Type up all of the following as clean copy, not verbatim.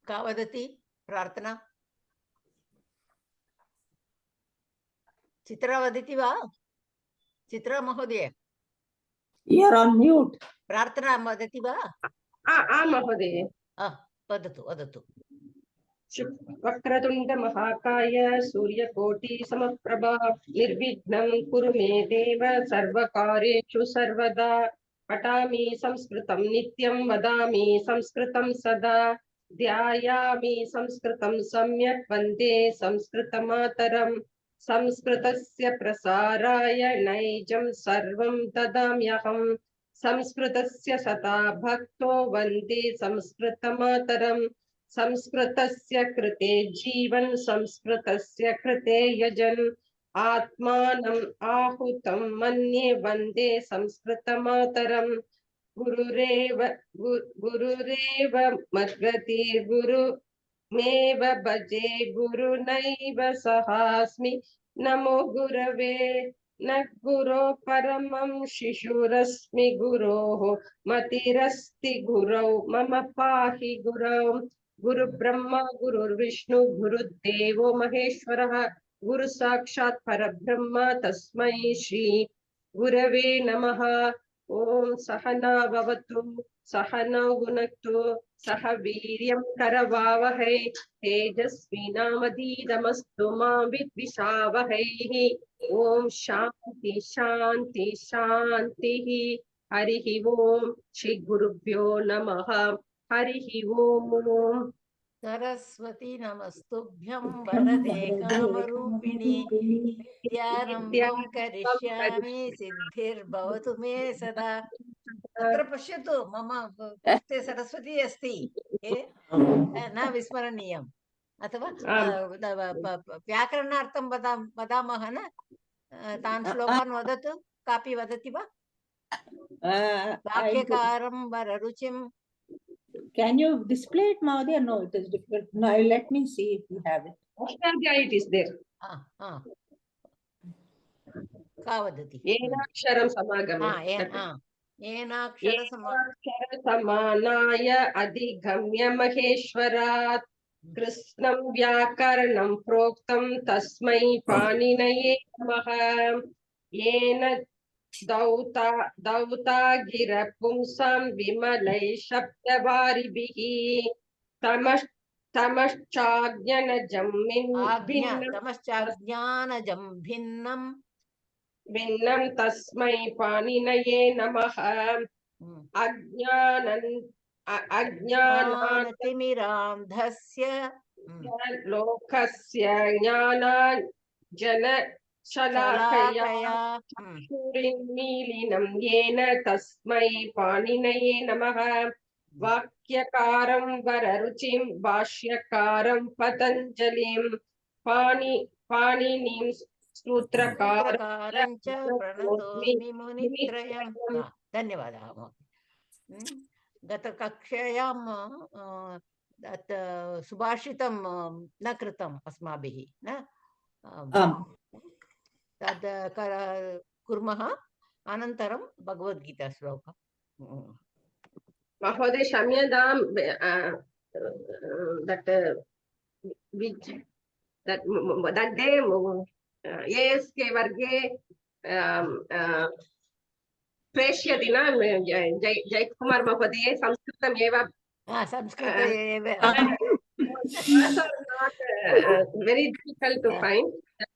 का वदति प्रार्थना? चित्रा वदति वा? चित्रा महोदय, You are on mute. प्रार्थना वदति वा? महोदय। वदतु वदतु। वक्रतुण्ड महाकाय सूर्यकोटि समप्रभा निर्विघ्नं कुरु मे देव सर्वकार्येषु सर्वदा। पठामि संस्कृतं नित्यं वदामि संस्कृतं सदा ध्यायामि संस्कृतं सम्यक् वन्दे संस्कृतमातरम्। संस्कृतस्य प्रसाराय नैजं सर्वं ददाम्यहम्। संस्कृतस्य सदा भक्तो वन्दे संस्कृतमातरम्। संस्कृतस्य कृते जीवन संस्कृतस्य कृते यजन आत्मानम् आहुतं मन्ये वन्दे संस्कृतमातरम्। गुरुरेव मद्गतिर्गुरुमेव भजे गुरुनैव सहास्मि नमो गुरवे। न गुरो परमं शिशुरस्मि गुरोः मतिरस्ति गुरौ मम पाहि गुरौ। गुरु ब्रह्मा गुरुर्विष्णु गुरुदेवो महेश्वरः गुरु साक्षात् परब्रह्म तस्मै श्री गुरवे नमः। ओम सहना भवतु सहनौ भुनक्तु सह वीर्यं करवावहै तेजस्विनामधीतमस्तु मा विद्विषावहैः। ओम शांति शांति शांतिः। हरिः ओम श्री गुरुभ्यो नमः। हरिः ओम। सरस्वती नमस्तुभ्यं वरदे कामरूपिणी विद्यारम्भं करिष्यामि सिद्धिर्भवतु मे सदा। अत्र पश्यतु मम हस्ते सरस्वती अस्ति, न विस्मरणीयम्। अथवा व्याकरणार्थं वदामः न, तान् श्लोकान् वदतु। कापि वदति वा? वाक्यकारं वररुचिं। Can you display it, Mahodaya? No, it is difficult. No, let me see if you have it. Ashtadhyayi it is there. का वदति? येनाक्षरं समागमे। येनाक्षर समानाय अधिगम्य महेश्वरात् कृष्णं व्याकरणं प्रोक्तं तस्मै पाणिनये नमः। येन दौता गिर पुंसां विमलैः शब्दवारिभिः तमश्चाज्ञनजं भिन्नं तस्मै पाणिनये नमः। अज्ञानातिमिरान्धस्य लोकस्य ज्ञानाञ्जनशलाकया चक्षुरुन्मीलितं येन तस्मै पाणिनये नमः। वाक्यकारं वररुचिं भाष्यकारं पतञ्जलिं पाणिनिं सूत्रकारं च प्रणतोऽस्मि मुनित्रयम्। धन्यवादः। गतकक्षायां सुभाषितं न कृतम् अस्माभिः, न तद् कुर्मः। अनन्तरं भगवद्गीता श्लोकः। महोदय क्षम्यतां, that day ASK वर्गे प्रेष्यति न जयकुमार महोदय संस्कृतम् एव। संस्कृत एव very difficult to find.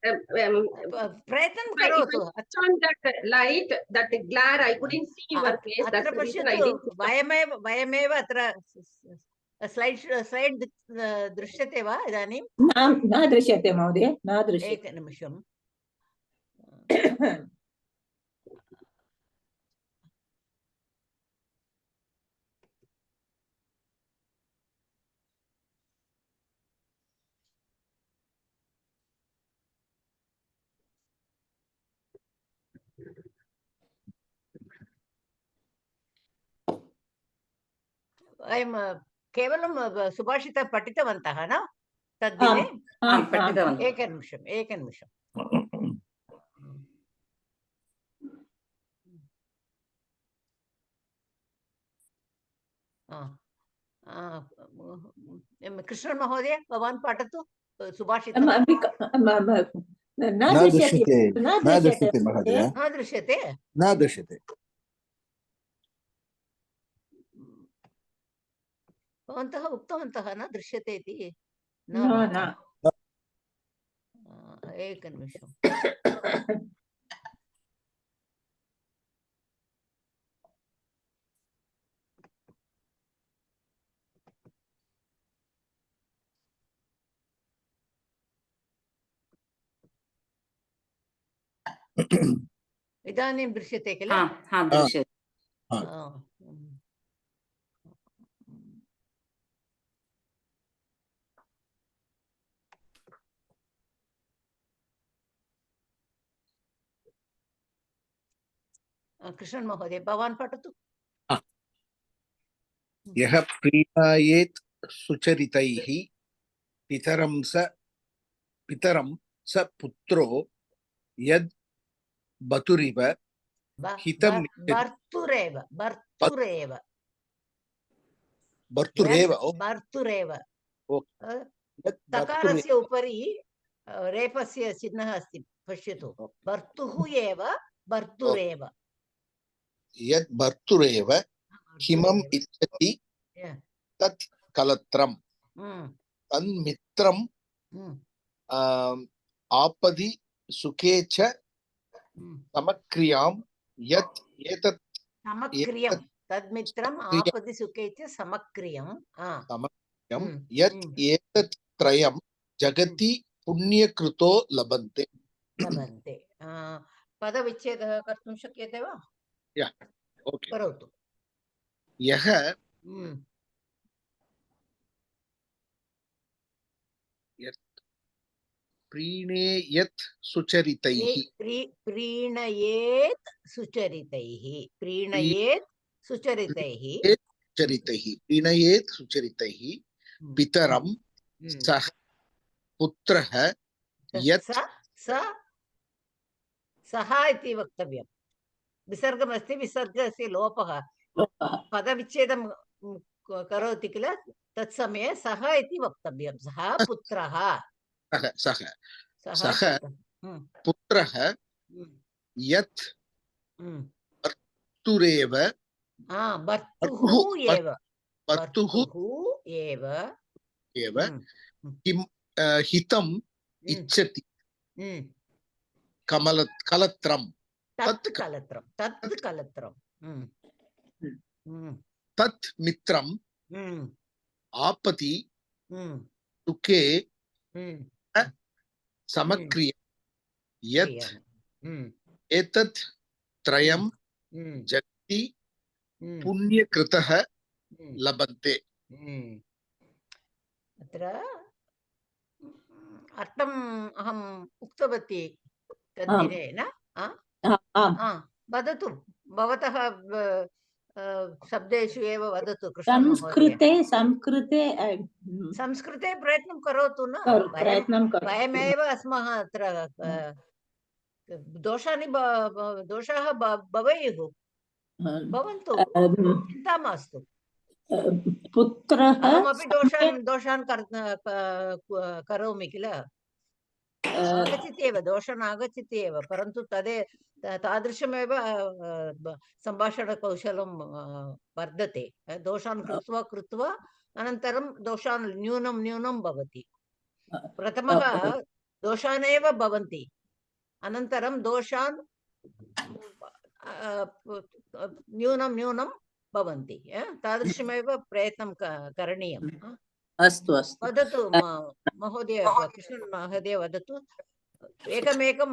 प्रयत्नं करोतु। On that light, that glare, I couldn't see your face. That's the reason I didn't. वयमेव अत्र स्लैड् दृश्यते वा इदानीं? न दृश्यते महोदय, न दृश्यते। एकनिमिषम्। वयं केवलं सुभाषितं पठितवन्तः न तद्दिने? एकनिमिषम्। कृष्णन् महोदय भवान् पठतु सुभाषितं। न दृश्यते न दृश्यते महोदय, न दृश्यते। न दृश्यते। भवन्तः उक्तवन्तः न दृश्यते इति। न न वा? न एकनिमिषम्। इदानीं दृश्यते किल? दृश्यते। कृष्णन् महोदय भवान् पठतु। यः प्रीणायेत् सुचरितैः पितरं स पुत्रो यद् बतुरिव हितं भर्तुरेव भर्तुरेव भर्तुरेव भर्तुरेव यद् तकारस्य उपरि रेफस्य चिह्नः अस्ति, पश्यतु। भर्तुः एव भर्तुरेव। यद् भर्तुरेव हिमम् इच्छति तत् कलत्रम् तन्मित्रम् आपदि सुखे च समक्रियां यत् एतत् समक्रियं तद्मित्रम् आपदि सुखे च समक्रियं यत् एतत् त्रयं जगति पुण्यकृतो लभन्ते। पदविच्छेदः कर्तुं शक्यते वा? करोतु। यः प्रीणेयत् सुचरितैः प्रीणयेत् सुचरितैः प्रीणयेत् सुचरितैः प्रीणयेत् सुचरितैः पितरं सः पुत्रः यत् सः इति वक्तव्यं। विसर्गमस्ति, विसर्गस्य लोपः पदविच्छेदं करोति किल, तत्समये सः इति वक्तव्यं। सः पुत्रः पुत्रः यत् भर्तुरेव हितम् इच्छति कलत्रं तत् मित्रम् आपति सुखे समक्रिय यत् एतत् त्रयं जगति पुण्यकृतः लभन्ते। अत्र अर्थम् अहम् उक्तवती तद्दिने न? वदतु, भवतः शब्देषु एव वदतु। संस्कृते प्रयत्नं करोतु न। वयमेव अस्मः अत्र दोषाः भवेयुः, भवन्तु, चिन्ता मास्तु। अहमपि दोषान् करोमि किल, आगच्छति एव, दोषान् आगच्छति एव, परन्तु तादृशमेव सम्भाषणकौशलं वर्धते। दोषान् कृत्वा अनन्तरं दोषान् न्यूनं भवति। प्रथमः दोषान् एव भवन्ति, अनन्तरं दोषान् न्यूनं भवन्ति। तादृशमेव प्रयत्नं करणीयम्। अस्तु अस्तु, वदतु महोदय, कृष्णन् महोदय वदतु। एकमेकं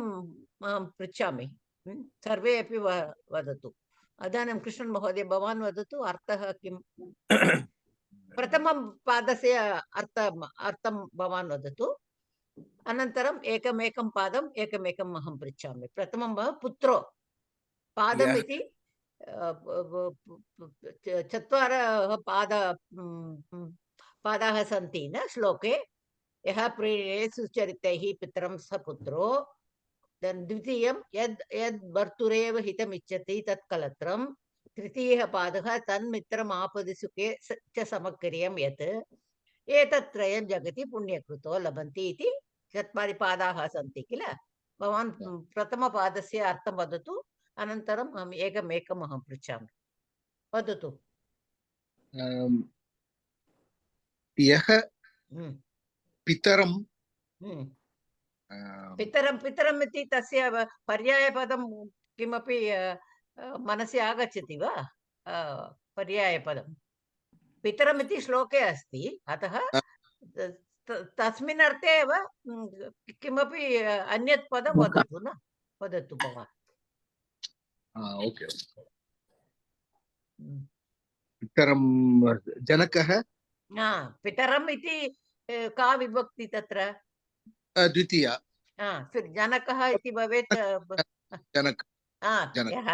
पृच्छामि, सर्वे अपि वदतु। इदानीं कृष्णन् महोदय भवान् वदतु, अर्थः किं? प्रथमं पादस्य अर्थं भवान् वदतु, अनन्तरम् एकमेकं पादम् एकमेकम् अहं पृच्छामि। प्रथमं पुत्रो पादम् इति चत्वारः पादाः सन्ति न श्लोके। यः प्रीणयेत् सुचरितैः पितरं स पुत्रो। द्वितीयं यद् भर्तुरेव हितमिच्छति तत् कलत्रं। तृतीयः पादः तन्मित्रम् आपदि सुखे च समक्रियं यत् एतत्त्रयं जगति पुण्यकृतो लभन्ति इति 4 पादाः सन्ति किल भवान् प्रथमपादस्य अर्थं वदतु अनन्तरम् अहम् एकमेकम् अहं पृच्छामि वदतु यः पितरं पितरम् इति तस्य पर्यायपदं किमपि मनसि आगच्छति वा पर्यायपदं पितरम् इति श्लोके अस्ति अतः तस्मिन् अर्थे एव किमपि अन्यत् पदं वदतु न वदतु भवान् ओके पितरं जनकः पितरम् इति का विभक्ति तत्र द्वितीया जनकः इति भवेत् जनक यः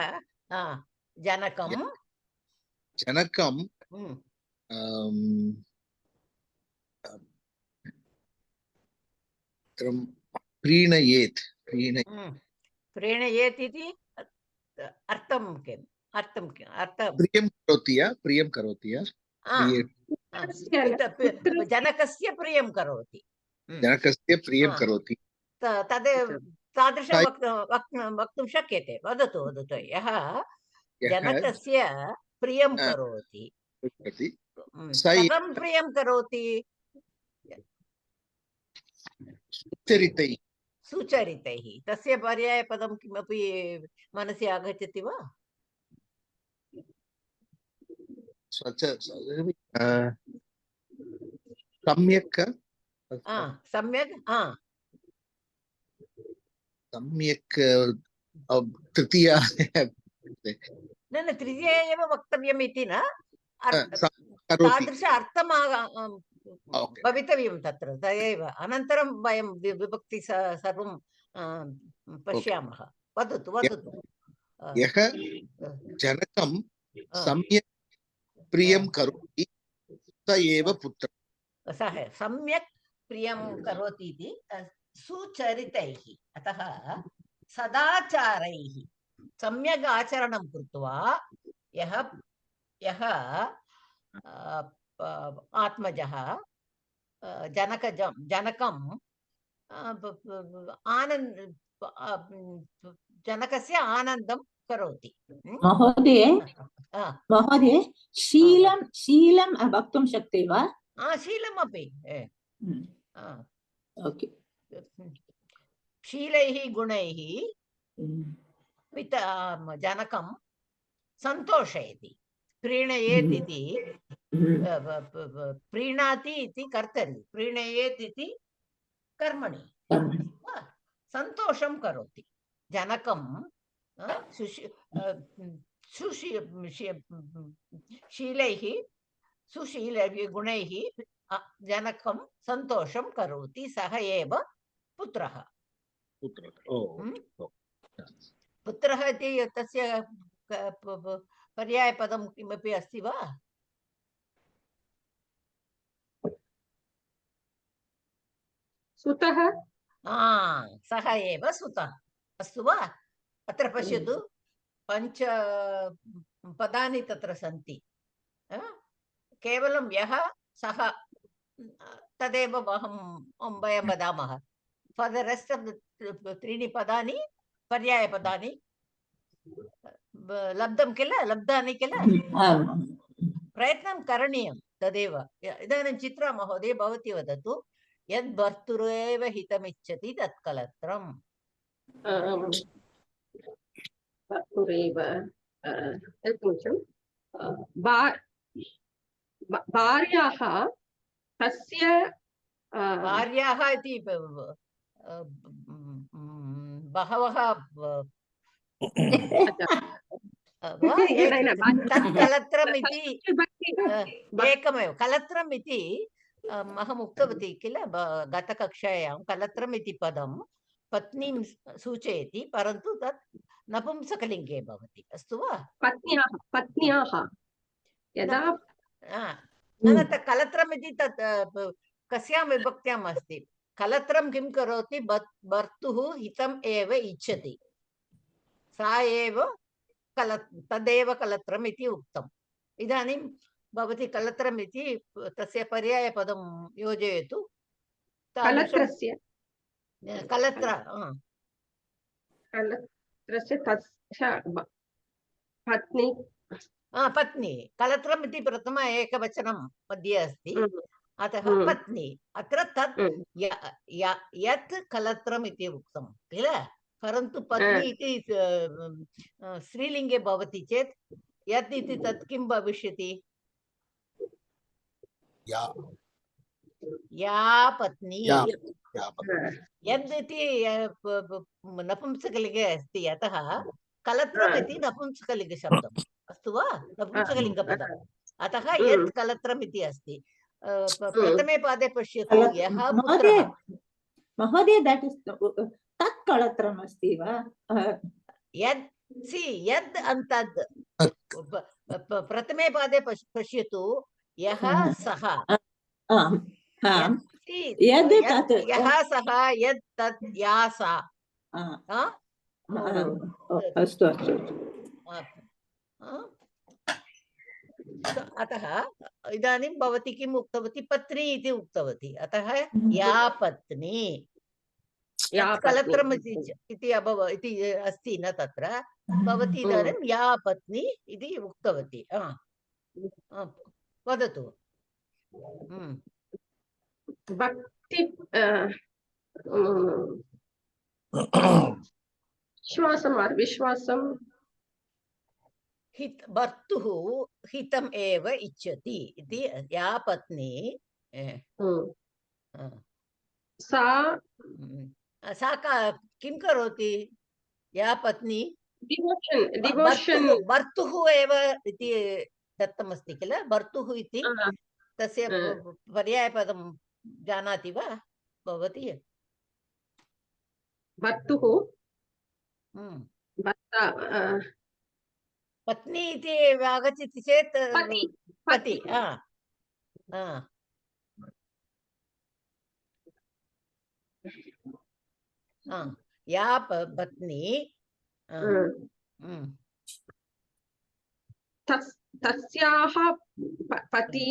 जनकं जनकं प्रीणयेत् प्रीणयेत् इति अर्थं किम् अर्थं प्रियं करोति जनकस्य प्रियं करोति जनकस्य प्रियं करोति तदेव तादृशं वक्तुं शक्यते वदतु वदतु यः जनकस्य प्रियं करोति कथं प्रियं करोति सुचरितैः तस्य पर्यायपदं किमपि मनसि आगच्छति वा सम्यक् सम्यक् तृतीया न तृतीया एव वक्तव्यम् इति न तादृश अर्थं भवितव्यं तत्र तदेव अनन्तरं वयं विभक्ति सर्वं पश्यामः वदतु वदतु यः जनकं सम्यक् प्रियं करोति स एव पुत्रः सः सम्यक् प्रियं करोति इति सुचरितैः अतः सदाचारैः सम्यक् आचरणं कृत्वा यः आत्मजः जनकं जनकस्य आनन्दं करोति महोदय शीलं वक्तुं शक्यते वा शीलमपि शीलैः गुणैः जनकं सन्तोषयति प्रीणयेत् इति प्रीणाति इति कर्तरि प्रीणयेत् इति कर्मणि सन्तोषं करोति जनकं शीलैः सुशीलैः गुणैः जनकं सन्तोषं करोति सः एव पुत्रः पुत्रः इति तस्य पर्यायपदं किमपि अस्ति वा सुतः सः एव सुतः अस्तु वा अत्र पश्यतु 5 पदानि तत्र सन्ति केवलं यः सः तदेव वयं वदामः for the rest of the 3 पदानि पर्यायपदानि लब्धानि किल प्रयत्नं करणीयं तदेव इदानीं चित्रा महोदय भवती वदतु यद् भर्तुरेव हितमिच्छति तत् कलत्रम् भर्तुरेव भार्याः तस्य भार्याः इति बहवः कलत्रम् इति एकमेव कलत्रम् इति अहम् उक्तवती किल गतकक्षायां कलत्रम् इति पदं पत्नीं सूचयति परन्तु तत् नपुंसकलिङ्गे भवति अस्तु वा पत्न्याः यदा कलत्रम् इति तत् कस्यां विभक्त्याम् अस्ति कलत्रं किं करोति भर्तुः हितम् एव इच्छति सा एव तदेव कलत्रम् इति उक्तम्। इदानीं भवती कलत्रम् इति तस्य पर्यायपदं योजयतु। तादृशं कलत्रस्य कलत्र कलत्रस्य तस्य पत्नी पत्नी कलत्रम् इति प्रथम एकवचनं मध्ये अस्ति, अतः पत्नी। अत्र तत् यत् कलत्रम् इति उक्तं किल, परन्तु पत्नी इति स्त्रीलिङ्गे भवति चेत् यत् इति तत् किं भविष्यति? या पत्नी। यद् इति नपुंसकलिङ्गे अस्ति, अतः कलत्रम् इति नपुंसकलिङ्गशब्दम् अस्तु वा, नपुंसकलिङ्गपदम्। अतः यत् कलत्रम् इति अस्ति। प्रथमे पादे पश्यतु, यः पुत्रः। महोदय, that is तत् कलत्रम् अस्ति वा? यद् यद् अन्तद्। प्रथमे पादे पश्यतु, यः सः। यः सः, यत् तत्, या सा। अस्तु अस्तु। अतः इदानीं भवती किम् उक्तवती? पत्नी इति उक्तवती। अतः या पत्नी कलत्रम् इति अस्ति न तत्र, भवती इदानीं या पत्नी इति उक्तवती। वदतु। भक्ति विश्वासं भर्तुः हितम् एव इच्छति इति। या पत्नी सा किं करोति? या पत्नी डिवोशन भर्तुः एव इति दत्तमस्ति किल, भर्तुः इति तस्य पर्यायपदं जानाति वा भवती? भर्तुः पत्नी इति आगच्छति चेत् पति। या पत्नी तस्याः पति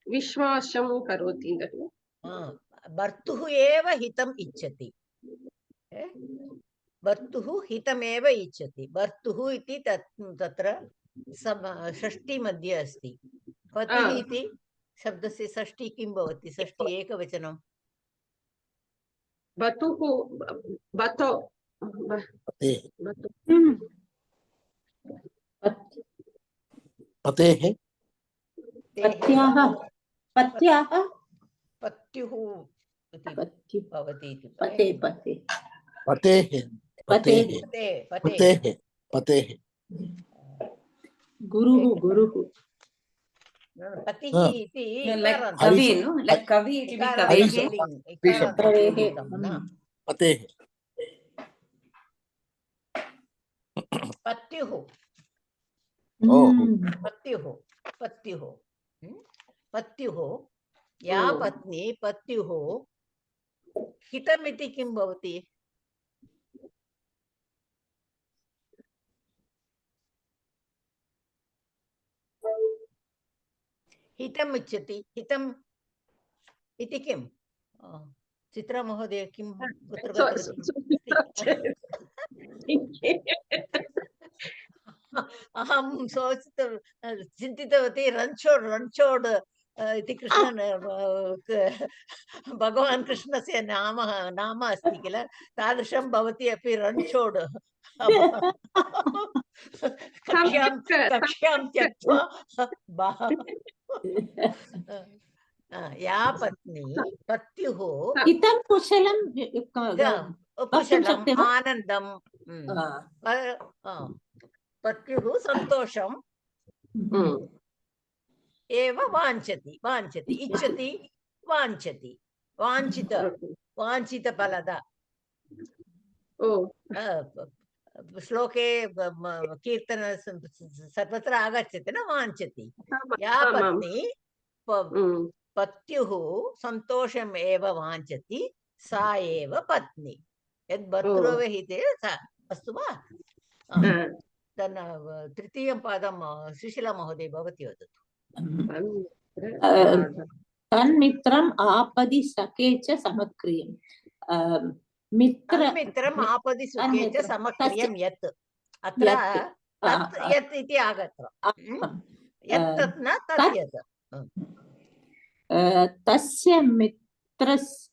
विश्वासं करोति, भर्तुः एव हितम् इच्छति। भर्तुः हितमेव इच्छति। भर्तुः इति तत्र षष्ठी मध्ये अस्ति। पतिः इति शब्दस्य षष्ठी किं भवति? षष्ठी एकवचनं। भतुः पतेः पत्युः इति भवति इति। पतेः गुरुः पतिः इति कवि इति पत्युः पत्युः या पत्नी पत्युः हितमिति किं भवति? हितम् इच्छति। हितम् इति किं? चित्रा महोदय किं कुत्र गतवती? अहं चिन्तितवती रणछोड् इति कृष्ण भगवान् कृष्णस्य नाम अस्ति किल, तादृशं भवती अपि रणछोड् कक्ष्यां त्यक्त्वा या पत्नी पत्युः हितं कुशलं कुशलम् आनन्दं पत्युः सन्तोषं एव वाञ्छति इच्छति वाञ्छति वाञ्छितफलद श्लोके कीर्तन सर्वत्र आगच्छति न, वाञ्छति। या पत्नी पत्युः सन्तोषम् एव वाञ्छति सा एव पत्नी। यद् भर्तुरव हिते सा, अस्तु वा? तृतीयं पादं सुशीला महोदय भवती वदतु। तन्मित्रम् आपदि सखे च समक्रियम् तन्मित्रम् आपदि सुखे च समक्रियं यत् अत्र तत् यत् इति आगतम् यत् तत् न तत् यत् तस्य मित्रस्य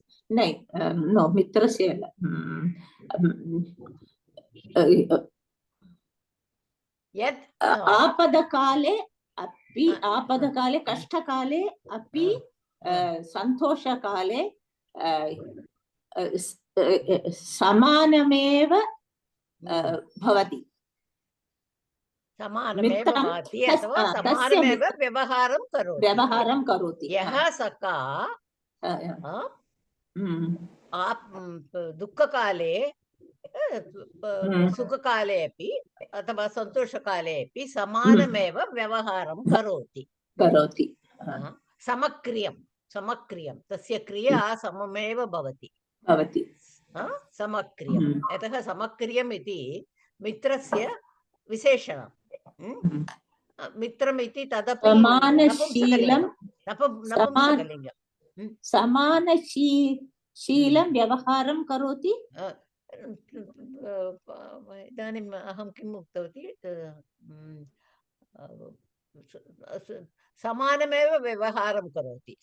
यत् आपदकाले अपि आपदकाले कष्टकाले अपि सन्तोषकाले समानमेव भवति समानमेव भवति अथवा समानमेव व्यवहारं करोति यः सखा दुःखकाले सुखकाले अपि अथवा सन्तोषकाले अपि समानमेव व्यवहारं करोति समक्रियं तस्य क्रिया सममेव भवति समक्रियं यतः समक्रियम् इति मित्रस्य विशेषणं मित्रमिति तदपि नपुंसकलिङ्गं समानशीलं व्यवहारं करोति इदानीम् अहं किम् उक्तवती समानमेव व्यवहारं करोति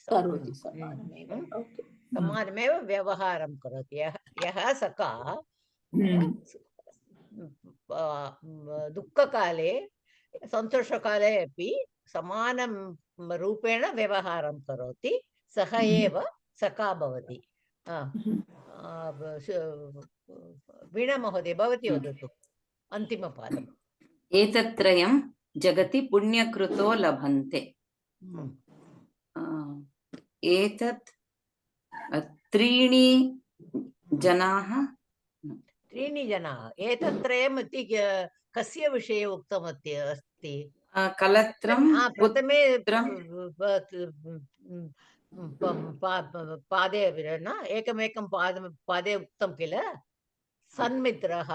समानमेव व्यवहारं करोति यः सखा दुःखकाले सन्तोषकाले अपि समानं रूपेण व्यवहारं करोति सः एव सखा भवति वीणा महोदय भवती वदतु अन्तिमपादम् एतत्त्रयं जगति पुण्यकृतो लभन्ते एतत् त्रीणि जनाः एतत्त्रयम् इति कस्य विषये उक्तमस्ति अस्ति कलत्रं प्रथमे पादे न एकमेकं पादे उक्तं किल सन्मित्रः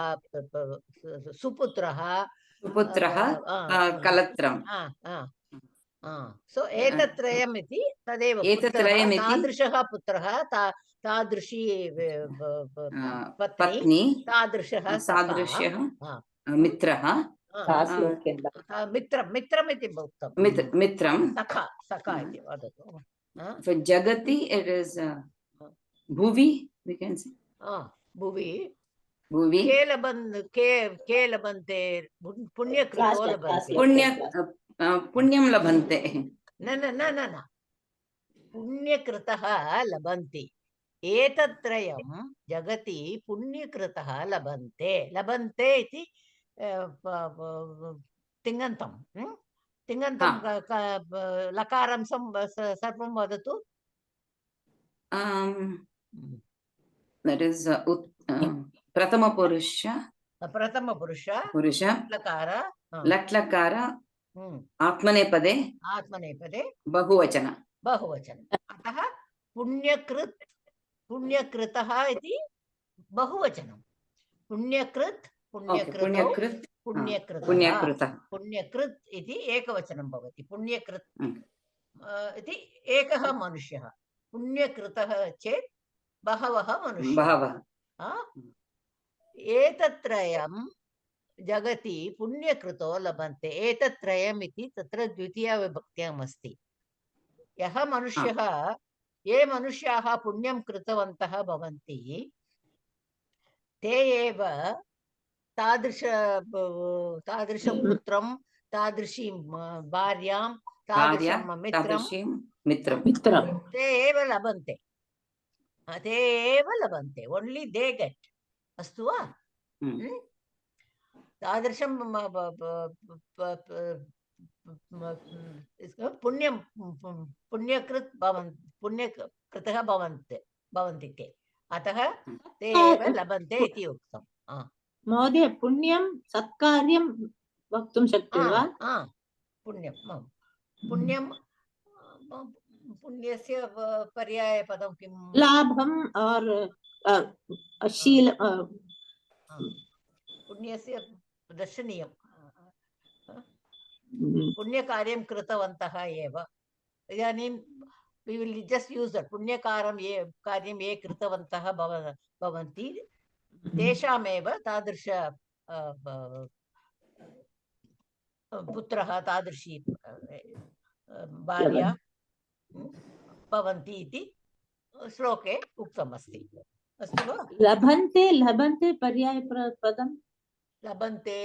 सुपुत्रः कलत्रं सो एतत्त्रयम् इति तदेव तादृशः पुत्रः तादृशी पत्नी तादृशः मित्रः मित्रम् इति उक्तं मित्रं सखा इति वदतु जगति it is bhuvi we can say भुवि के लभन्ते पुण्यकृतो लभन्ते पुण्यं लभन्ते न पुण्यकृतः लभन्ति एतत्त्रयं जगति पुण्यकृतः लभन्ते इति तिङन्तं लकारं सर्वं वदतु that is प्रथमपुरुष लकार लट्लकार आत्मनेपदे बहुवचन अतः पुण्यकृतः इति बहुवचनं पुण्यकृत् इति एकवचनं भवति पुण्यकृत् इति एकः मनुष्यः पुण्यकृतः चेत् बहवः मनुष्याः एतत्त्रयं जगति पुण्यकृतो लभन्ते एतत्त्रयम् इति तत्र द्वितीया विभक्त्याम् अस्ति यः मनुष्यः ये मनुष्याः पुण्यं कृतवन्तः भवन्ति ते एव तादृशं पुत्रं तादृशीं भार्यां तादृशं मित्रं ते एव लभन्ते ओन्ली दे गेट् अस्तु वा तादृशं पुण्यकृतः भवन्ति ते अतः ते एव लभन्ते इति उक्तम् महोदय पुण्यं सत्कार्यं वक्तुं शक्यते वा पुण्यस्य पर्यायपदं किं लाभं और शील पुण्यस्य दर्शनीयं Mm. पुण्यकार्यं कृतवन्तः एव इदानीं we will just use that पुण्यकारं ये कार्यं ये कृतवन्तः भवन्ति तेषामेव तादृश पुत्रः तादृशी भार्या भवन्ति इति श्लोके उक्तमस्ति अस्तु वा लभन्ते लभन्ते पर्यायपदं लभन्ते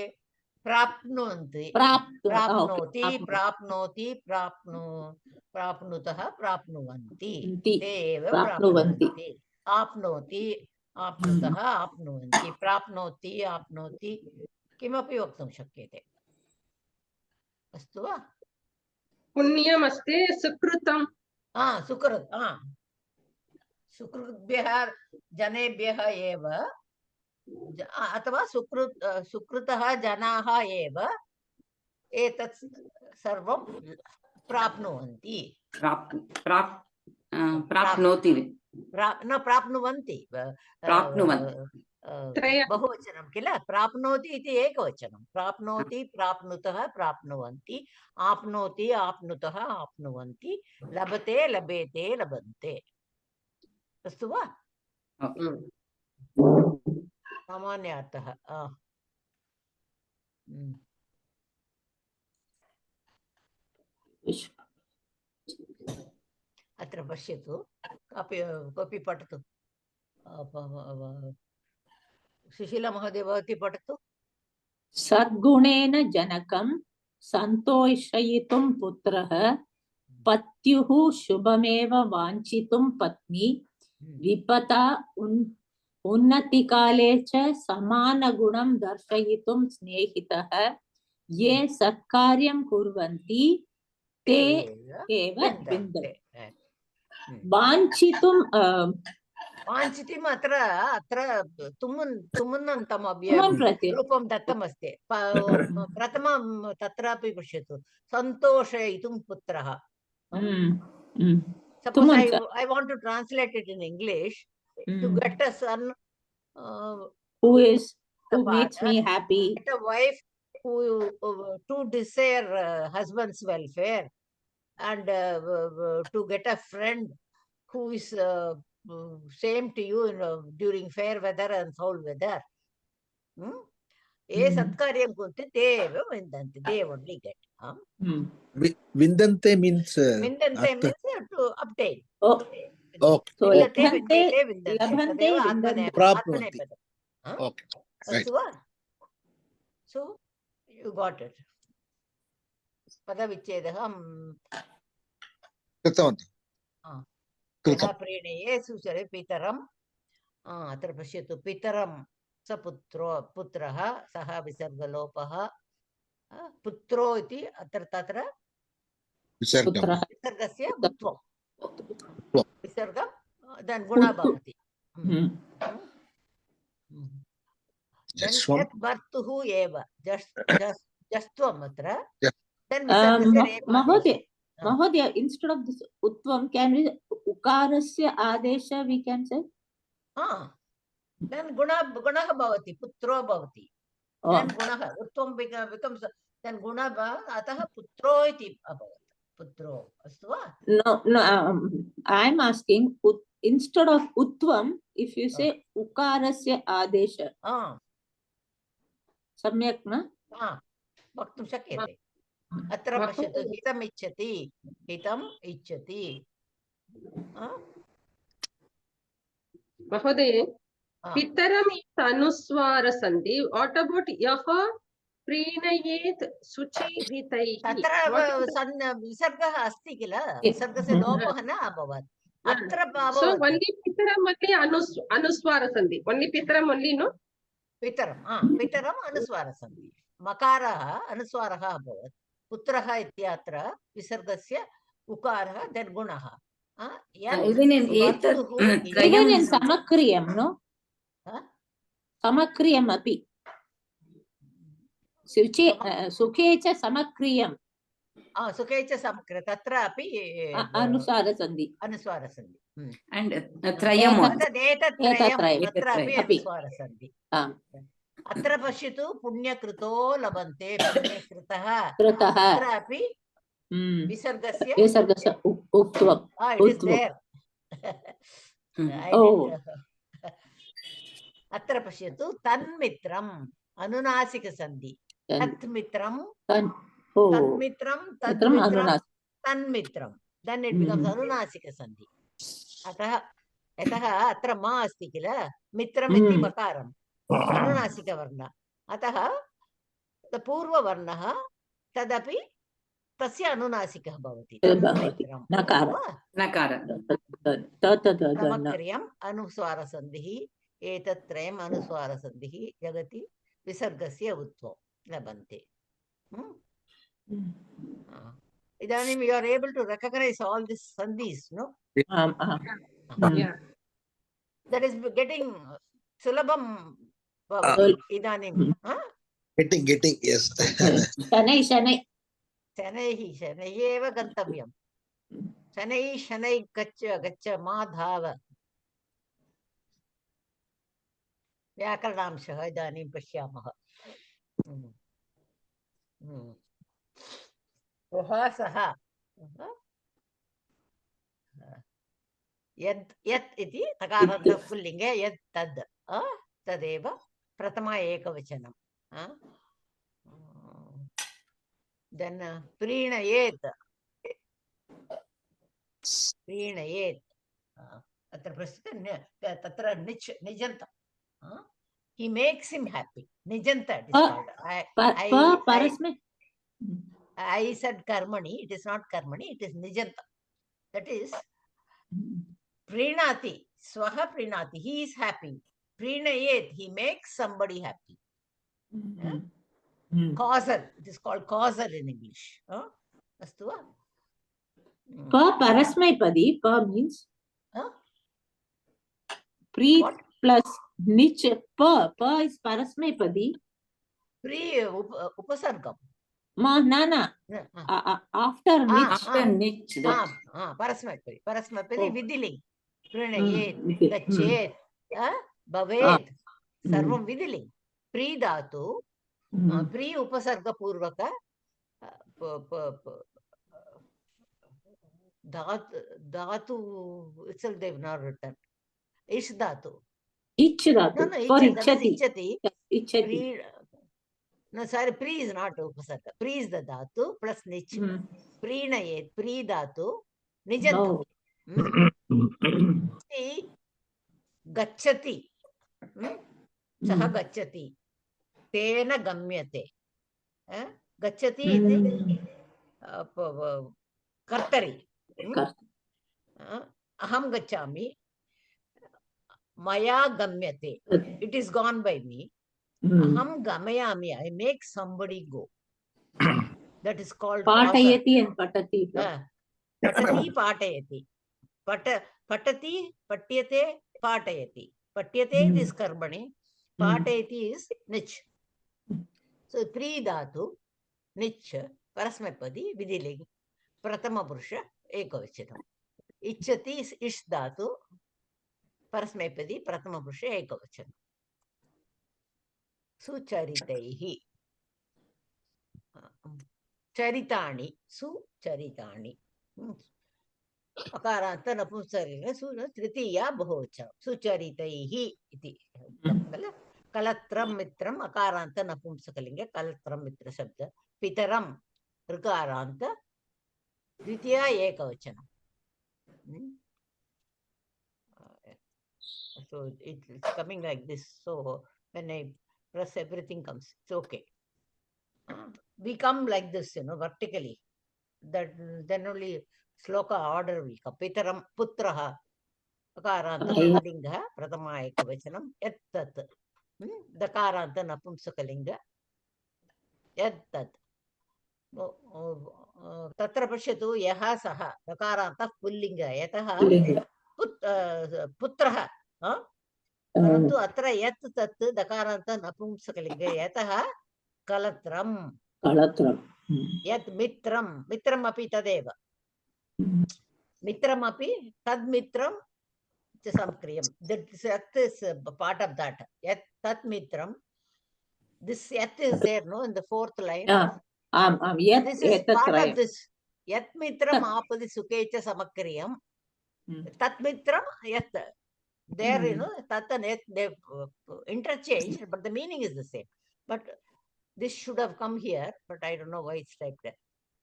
प्राप्नुवन्ति प्राप्नोति प्राप्नोति प्राप्नुतः प्राप्नुवन्ति ति ते एव प्राप्नुवन्ति। प्राप्नुवन्ति आप्नोति आप्नुतः आप्नुवन्ति प्राप्नोति आप्नोति किमपि वक्तुं शक्यते अस्तु वा पुण्यमस्ति सुकृतं सुकृत् सुकृद्भ्यः जनेभ्यः एव अथवा सुकृतः जनाः एव एतत् सर्वं प्राप्नुवन्ति प्राप्नोति न प्राप्नुवन्ति बहुवचनं किल प्राप्नोति इति एकवचनं प्राप्नोति प्राप्नुतः प्राप्नुवन्ति आप्नोति आप्नुतः आप्नुवन्ति लभते लभेते लभन्ते अस्तु वा सामान्यार्थः अत्र पश्यतु कोऽपि पठतु सुशीला महोदय भवती पठतु सद्गुणेन जनकं सन्तोषयितुं पुत्रः पत्युः शुभमेव वाञ्छितुं पत्नी विपता उन्नतिकाले च समानगुणं दर्शयितुं स्नेहितः ये सत्कार्यं कुर्वन्ति ते एव विन्दन्ते वाञ्छितुं वाञ्छितुम् अत्र तुमुन्नन्तम् रूपं दत्तमस्ति प्रथमं तत्रापि पश्यतु सन्तोषयितुं पुत्रः Suppose I want to translate it in English to get a son who makes me happy, get a wife who to desire husband's welfare and to get a friend who is same to you during fair weather and foul weather. ये सत्कार्यं कुर्वन्ति ते एव विन्दन्ति they only get. Vindante means विन्दन्ते means to obtain. okay. So विन्दते लभन्ते विन्दते विन्दन्ते लभन्ते तदेव विन्दन्ते प्राप्नुवन्ति. आत्मनेपदम् Okay. Right. अस्तु वा so you got it पदविच्छेदः कृतवन्तः यदा प्रीणये सुचरे पितरं अत्र पश्यतु पितरं स पुत्रः सः विसर्गलोपः पुत्रो इति अत्र तत्र विसर्गस्य उत्वं विसर्गं गुणः भवति भर्तुः एव जस्त्वम् अत्र महोदय instead of this utvam can we ukarasya adesha we can say then गुणः भवति पुत्रो भवति then गुणः उत्वं becomes then गुणः अतः पुत्रो इति अभवत् पुत्रो अस्तु वा no I am asking instead of utvam if you say ukarasya adesha सम्यक् न वक्तुं शक्यते अत्र पश्यतु हितम् इच्छति हितम् इच्छति महोदय पितरम् अनुस्वार सन्धि what about यः प्रीणयेत् शुचिरितैः तत्र विसर्गः अस्ति किल विसर्गस्य लोपः न अभवत् अत्र so only पितरम् only अनुस्वार सन्धि only पितरम् only no पितरम् अनुस्वार सन्धि मकारः अनुस्वारः अभवत् पुत्रः इत्यत्र विसर्गस्य उकारः then गुणः even in समक्रियं no समक्रियम् अपि सुखे च समक्रियं सुखे च समक्रियं तत्र अपि अनुस्वारसन्धि and त्रयम् तत्रापि अनुस्वारसन्धि अत्र पश्यतु पुण्यकृतो लभन्ते पुण्यकृतः कृतः अत्रापि विसर्गस्य विसर्गस्य उक्त्वम् it is उत्वम् there. I Oh. didn't- अत्र पश्यतु तन्मित्रम् अनुनासिकसन्धि तत्मित्रं तन्मित्रं मित्रम् तन्मित्रं अनुनासिक तन्मित्रं then it becomes अनुनासिकसन्धि अतः यतः अत्र मा अस्ति किल मित्रम् इति मकारम् अनुनासिकवर्ण अतः पूर्ववर्णः तदपि तस्य अनुनासिकः भवति तन्मित्रं नकार नकार समक्रियम् अनुस्वारसन्धिः एतत्त्रयम् अनुस्वारसन्धिः जगति विसर्गस्य उत्वं लभन्ते इदानीं you are able to recognize all these sandhis, no? Yeah. That is getting सुलभं इदानीं Getting, yes. शनै शनै शनैः शनैः एव गन्तव्यं शनैः शनैः गच्छ मा धाव व्याकरणांशः इदानीं पश्यामः सः यत् यत् इति तकारान्त पुल्लिङ्गे यत् तद् तदेव प्रथम एकवचनं then प्रीणयेत् प्रीणयेत् अत्र पश्यतु तत्र निच् निजन्त he makes him happy nijanta it is called परस्मै I said karmani it is not karmani it is nijanta that is prinati swaha prinati he is happy prinayet he makes somebody happy causal it is called causal in english astu va परस्मैपदी means pre plus nich is parasmaipadi pre upasargam na after nich after nich parasmaipadi vidiling prinayet gachet bhavet sarvam vidiling pre dhatu pre upasarga purvaka dhatu itself they have not written ish dhatu ich dhatu for ichati no sorry pre is not upasarga pre is the dhatu plus nich preenayet pre dhatu nijantam gacchati सः गच्छति तेन गम्यते गच्छति इति कर्तरि अहं गच्छामि मया गम्यते it is gone by me अहं गमयामि I make somebody go that is called पाठयति and patati पठति पाठयति पठति पठ्यते पाठयति पठ्यते is कर्मणि पाठयति is निच् so pre dhatu निच् परस्मैपदी विधिलिङ्ग् प्रथमपुरुष एकवचनम् इच्छति इष् धातु परस्मैपदी प्रथमपुरुष एकवचनम् सुचरितैः चरितानि सुचरितानि अकारान्त नपुंसकलिङ्ग तृतीया बहुवचनं सुचरितैः इति कलत्रं मित्रम् अकारान्त नपुंसकलिङ्गे कलत्रं मित्र शब्द पितरं ऋकारान्त द्वितीया एकवचनं so it's coming like this so when I press everything comes it's okay we come like this vertically that then only sloka order will come pitaram putraha akaranta pullingah prathama ekavachanam yat tat dakaranta napumsakalinga yat tat तत्र पश्यतु यः सः दकारान्तः पुल्लिङ्ग यतः पुत्रः परन्तु अत्र यत् तत् दकारान्त नपुंसकलिङ्ग यतः कलत्रं यत् मित्रं मित्रमपि तदेव मित्रमपि तद्मित्रं च संक्रियं that is part of that यत् तत् मित्रं This yat is there, no, in the fourth line. Yet This is part of etatrayam. this. Yat mitram apadi sukecha samakriyam. Tat mitram yat. There, you know, tat and yat, they interchange, but the meaning is the same. But this should have come here, but I don't know why it's typed there.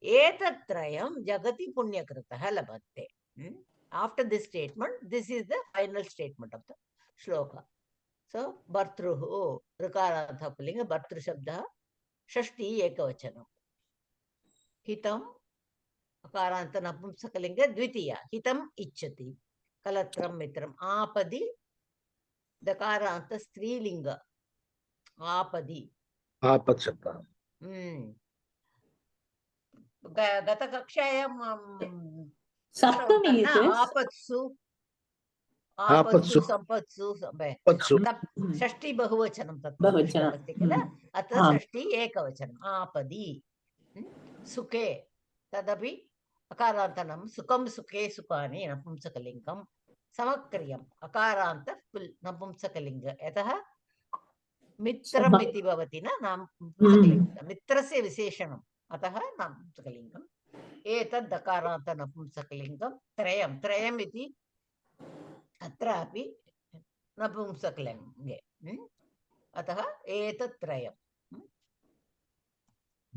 Etatrayam jagati punyakritaha labhate. After this statement, this is the final statement of the shloka. So, bhartruhu, rikarartha pulinga, bhartru shabda, shashti ekavachanam. Hitam, akaranta napumsakalinga, dvitiya, hitam ichchati, kalatram mitram, apadi, dakaranta strilinga, apadi. Apat Shabda. Gata kakshayam Saptami is this? apatsu, Apatsu. sampatsu, Patsu. षष्ठी बहुवचनं तत् बहुवचनं. दृष्टमस्ति किल अत्र आम्. षष्ठी एकवचनम् आपदि सुखे तदपि अकारान्तनं सुखं सुखे सुखानि नपुंसकलिङ्गं समक्रियम् अकारान्त नपुंसकलिङ्ग यतः मित्रम् इति भवति न नपुंसकलिङ्गं मित्रस्य विशेषणम् अतः नपुंसकलिङ्गम् एतद् दकारान्त नपुंसकलिङ्गं त्रयम् इति अत्रापि नपुंसकलिङ्गे अतः एतत्त्रयम्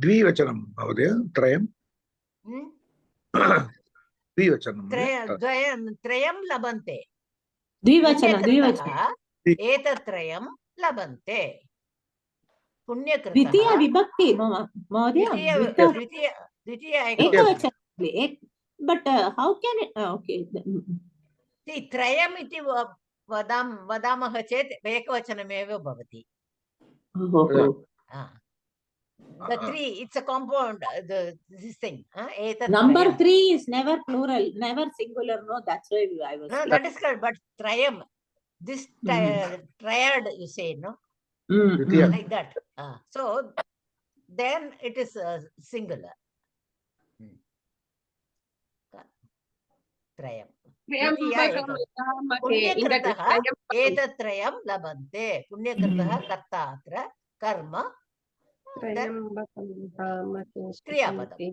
द्विवचनं महोदय त्रयं द्विवचनं त्रयं लभन्ते द्विवचनं एतत्त्रयं लभन्ते पुण्यकृतः द्वितीया विभक्ति महोदय द्वितीय एकवचनं but how can it okay त्रयम् इति वदामः चेत् एकवचनमेव भवति the three, it's a compound, this thing. Number 3 is never plural, never singular. No, that's why I was. No, that is correct. But trayam, this triad, you say, no? Like that. So then it is singular. Trayam. Punyakritaha etatrayam labante. Punyakritaha karta atra karma. Kriyapadam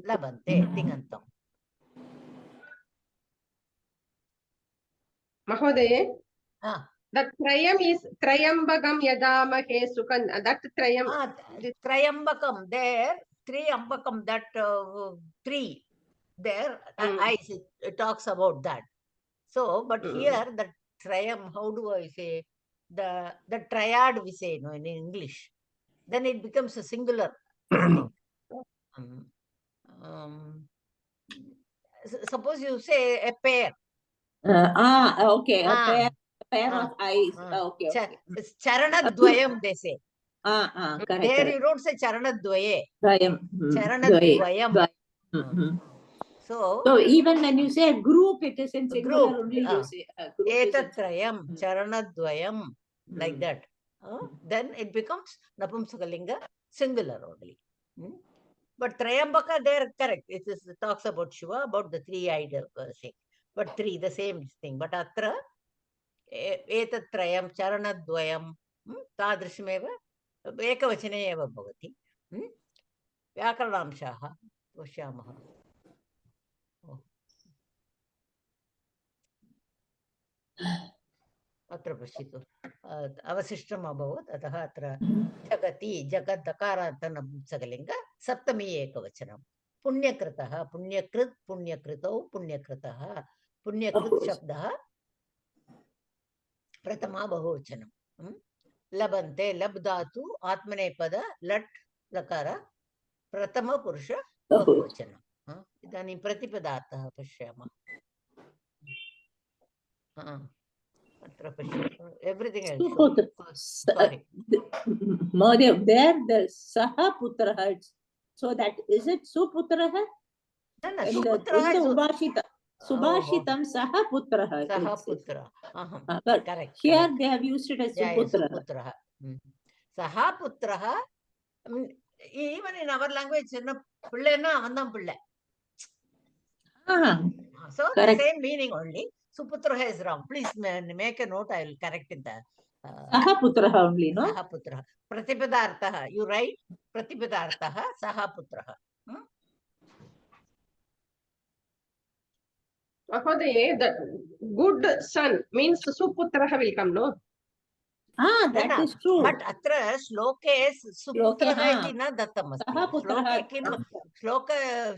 labante tingantam. Mahodaye, that trayam is trayambakam yadamahe sukan. That trayam. Trayambakam there, triyambakam that tree there. It talks about that. So, but here the trayam, how do I say the triad we say no in English. Then it becomes a singular thing. Suppose you say a pair. Okay. A pair of eyes. Okay. It's charanadvayam, they say. Correct. There you don't say charanadvaye. Charanadvayam. So even when you say group, it is in singular only. You say etatrayam, charanadvayam, like that. Then it becomes napumsakalinga, singular only. But trayambaka there, correct. It talks about Shiva, about the three-eyed thing. But three, the same thing. But atra etatrayam, charanadvayam, tadrishameva, ekavachane eva bhavati. Vyakaranamshaha pashyamaha. अत्र पश्यतु अवशिष्टम् अभवत् अतः अत्र जगति जगत् दकारान्त नपुंसकलिङ्ग सप्तमी एकवचनं पुण्यकृतः पुण्यकृत् पुण्यकृतौ पुण्यकृतः पुण्यकृत् शब्दः प्रथमा बहुवचनं लभन्ते लब् धातु आत्मनेपद लट् लकार प्रथमपुरुष बहुवचनम् इदानीं प्रतिपदार्थः पश्यामः everything else. Sorry. There the Saha Putraha. So that is it Suputraha? Subhashitam Saha Putraha. Saha Putra. But correct. Here they have used it as Suputraha. Saha Putraha. Even in our language, so the same meaning only. Suputraha is wrong. Please make a note. I will correct in the Saha putrah only, no? सः पुत्रः प्रतिपदार्थः you write प्रतिपदार्थः सः पुत्रः Mahodaya, the good son means Suputraha will come, no? Ah, that is true. But अत्र श्लोके सुपुत्रः श्लोके, इति न दत्तमस्ति सः पुत्रः श्लोके किं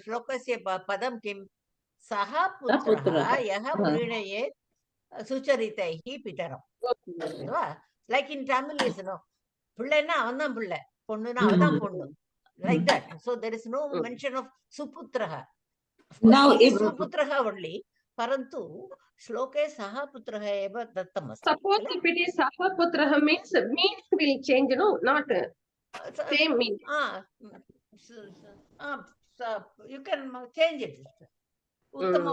श्लोकस्य पदं किं सः पुत्रः पुत्रः। यः प्रीणयेत् सुचरितैः पितरम् like in Tamil is பிள்ளைன்னா அவன் தான் பிள்ளை பொண்ணுன்னா அவன் தான் பொண்ணு like that so there is no mention of suputraha Now if suputraha only parantu shloke saha putraha eva dattam asti Suppose if it is Sahaputraha means meaning will change, no? Not same meaning. You can change it uttama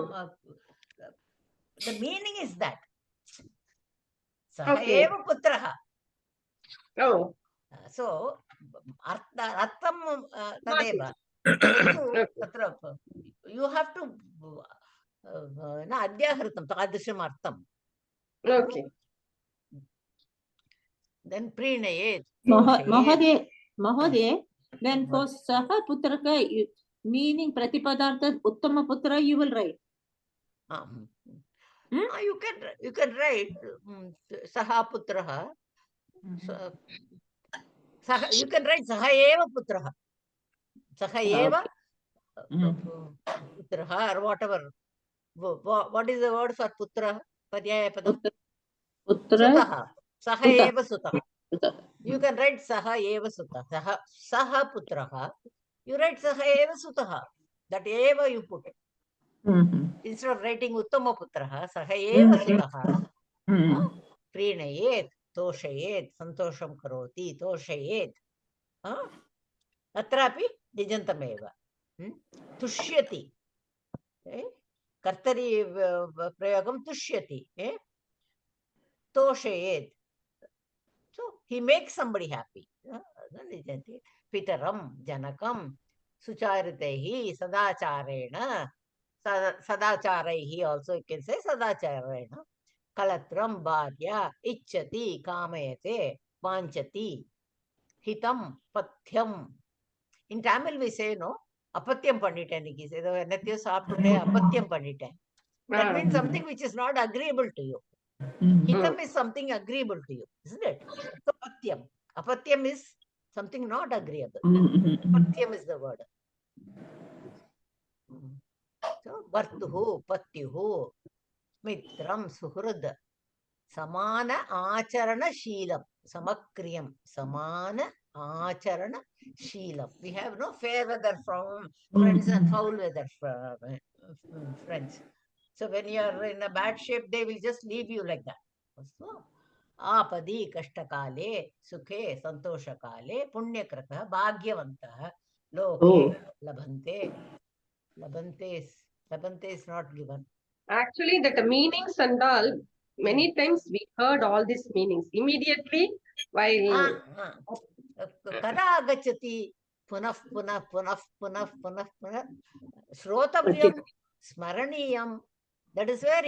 the meaning is that saha Okay. eva putraha Oh, so artham tadeva तत्र you have to न अध्याहृतं तादृशम् अर्थं okay. then प्रीणयेत् Mahodaya, then for Saha putraka, meaning Pratipadartha Uttama putra, you will write. you can write saha putrah you can write saha eva putrah saha eva putrah or whatever what is the word for putra padyaya padam Putra. sutah saha eva sutah you can write saha eva sutah saha putrah you write saha eva sutah that eva you put instead of writing uttama putrah saha eva sutah प्रीणयेत् तोषयेत् सन्तोषं करोति तोषयेत् अत्रापि निजन्तमेव तुष्यति कर्तरि प्रयोगं तुष्यति तोषयेत् so he makes somebody happy निजन्ति पितरं जनकं सुचारितैः सदाचारेण सदाचारैः also you can say सदाचारेण कलत्रं भार्या इच्छति कामयते वाञ्छति हितं पथ्यं in Tamil we say no apathyam பண்ணிட்டேன் இன்னைக்கு ஏதோ என்னத்தையோ சாப்பிட்டுட்டேன் அப்பத்தியம் பண்ணிட்டேன் that means something which is not agreeable to you hitam is something agreeable to you isn't it so apathyam is something not agreeable apathyam is the word so vartuhu patyuhu मित्रं सुहृद समान आचरणशीलं समक्रियं समान आचरणशीलं we have no fair weather from friends and foul weather friends so when you are in a bad shape they will just leave you like that so आपदि कष्टकाले सुखे सन्तोषकाले पुण्यकृतः भाग्यवन्तः लोके लभन्ते is not given. Actually, that meanings and all, many times we heard all these meanings immediately while kada agachati punah punah punah punah punah punah shrotavyam smaraniyam that is where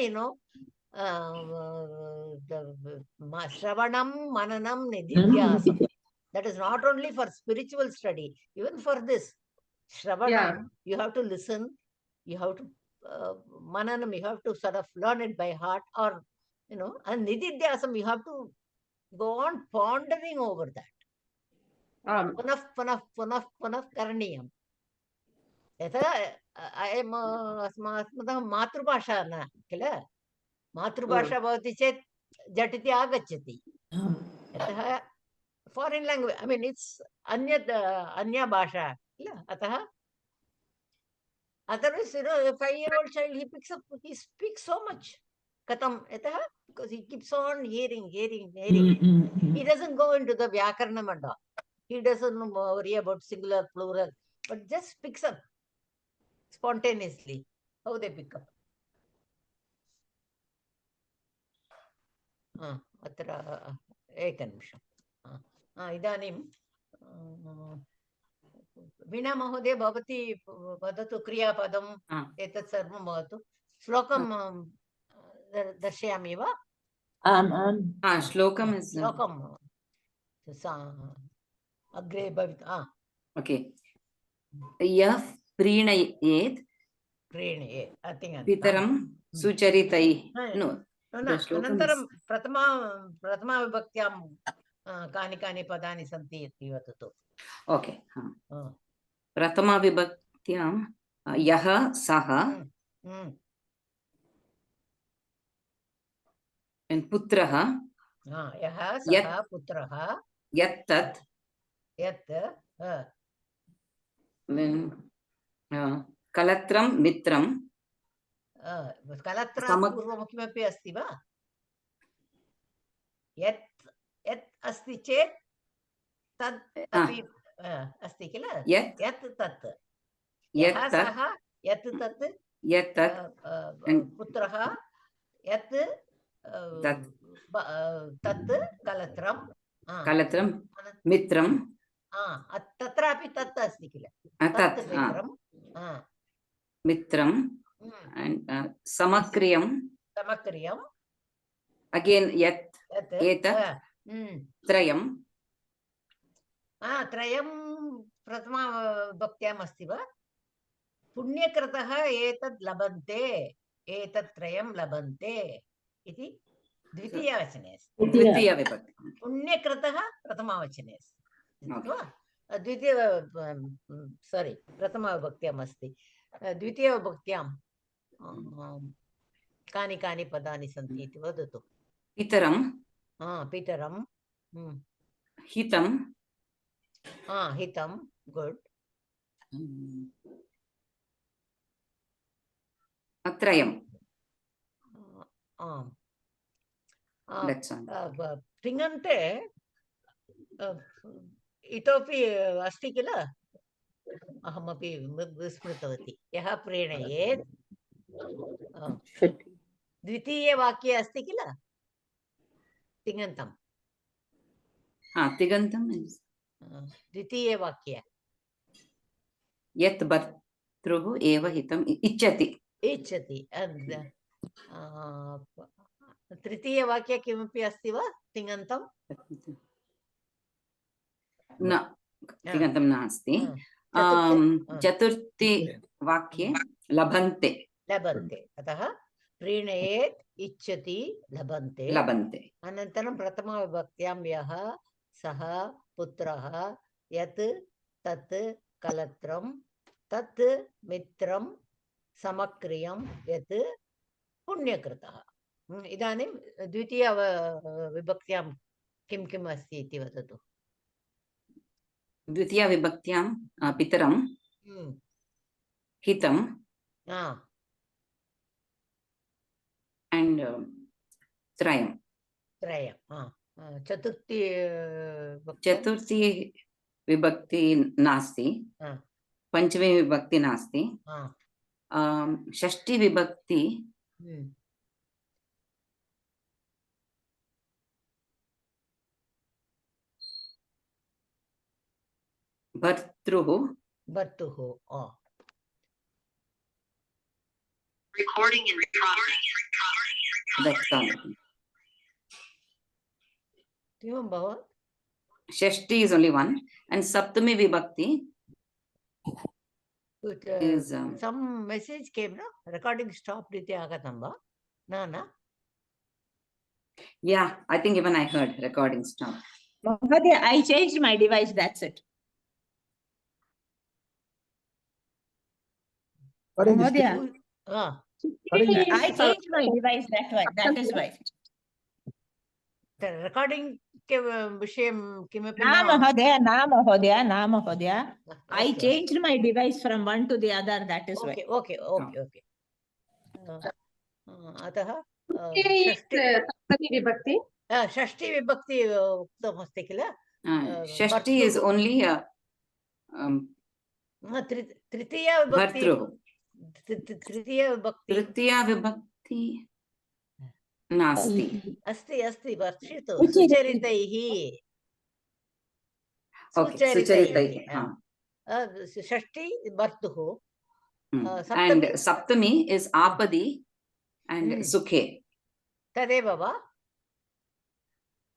the shravanam mananam nididhyasam that is not only for spiritual study even for this shravanam you have to listen you have to mananam you have to sort of learn it by heart or and nididhyasam you have to go on pondering over that punah punah punah punah karaniyam yatha ayam asmatah matrubhasha na kila matrubhasha bhavati chet jatiti agacchati yatha foreign language I mean it's anya bhasha kila atah otherwise a 5-year-old child he speaks so much katam yatah because he keeps on hearing he doesn't go into the vyakaranam and all he doesn't worry about singular plural but just picks up spontaneously how they pick up अत्र एकनिमिषम् इदानीं वीणा महोदय भवती वदतु क्रियापदम् एतत् सर्वं वदतु श्लोकं दर्शयामि वा Shlokam is श्लोकम् अग्रे भवित् okay. Yah prinayet प्रीणये pitaram sucharitai. No, the shlokam अनन्तरं is- प्रथमाविभक्त्यां कानि कानि पदानि सन्ति इति वदतु okay. Prathama vibhaktyam yah saha and putraha यः यत् सः पुत्रः yat tat यत् kalatram mitram कलत्रात् समक्- पूर्वं किमपि अस्ति वा यत् यत् अस्ति चेत् तत् अपि अस्ति किल यत् यत् तत् यत् यः तत् सः यत् तत् यत् tat पुत्रः यत् तत् तत् कलत्रं kalatram mitram तत्रापि तत् अस्ति किल tat तत् मित्रं mitram and samakriyam समक्रियं again yat यत् etat trayam त्रयं प्रथमाविभक्त्याम् अस्ति वा पुण्यकृतः एतत् लभन्ते एतत् त्रयं लभन्ते इति द्वितीयवचने अस्ति द्वितीया विभक्ति पुण्यकृतः प्रथमावचने अस्ति Okay. वा द्वितीय सारी प्रथमाविभक्त्याम् अस्ति द्वितीयविभक्त्यां कानि कानि पदानि सन्ति इति वदतु pitaram पितरं hitam हितं गुड् trayam आम् that's all तिङन्ते इतोपि अस्ति किल अहमपि विस्मृतवती यः प्रीणयेत् द्वितीयवाक्ये अस्ति किल तिङन्तं tigantam is द्वितीयवाक्ये yat bhartruhu eva hitam ichchati इच्छति तृतीयवाक्ये किमपि अस्ति वा तिङन्तं न तिङन्तं नास्ति चतुर्थी वाक्ये लभन्ते लभन्ते अतः प्रीणयेत् इच्छति लभन्ते लभन्ते अनन्तरं प्रथमाविभक्त्यां यः सः पुत्रः यत् तत् कलत्रं तत् मित्रं समक्रियं यत् पुण्यकृतः इदानीं द्वितीयविभक्त्यां किं किम् अस्ति इति वदतु द्वितीया विभक्त्यां पितरं हितं and त्रयं चतुर्थी विभक्ति नास्ति पंचमी विभक्ति नास्ति षष्ठी विभक्ति भर्तृः Recording in progress. that's all किम् अभवत् षष्ठी is only one and saptami vibhakti is some message came no recording stopped iti agatam va na yeah I think even I heard recording stop Mahodaya, I changed my device, that's it. Mahodaya, I changed my device, that is why. recording के विषयं किमपि Na Mahodaya, I changed my device from one to the other, that is why. okay अतः सप्तमी विभक्ति षष्ठी विभक्ति उक्तमस्ति किल षष्ठी is only तृतीया विभक्ति तृतीया विभक्ति नास्ति अस्ति वर्षितु सुचरितैः षष्ठी भर्तुः and saptami is apadi and sukhe तदेव वा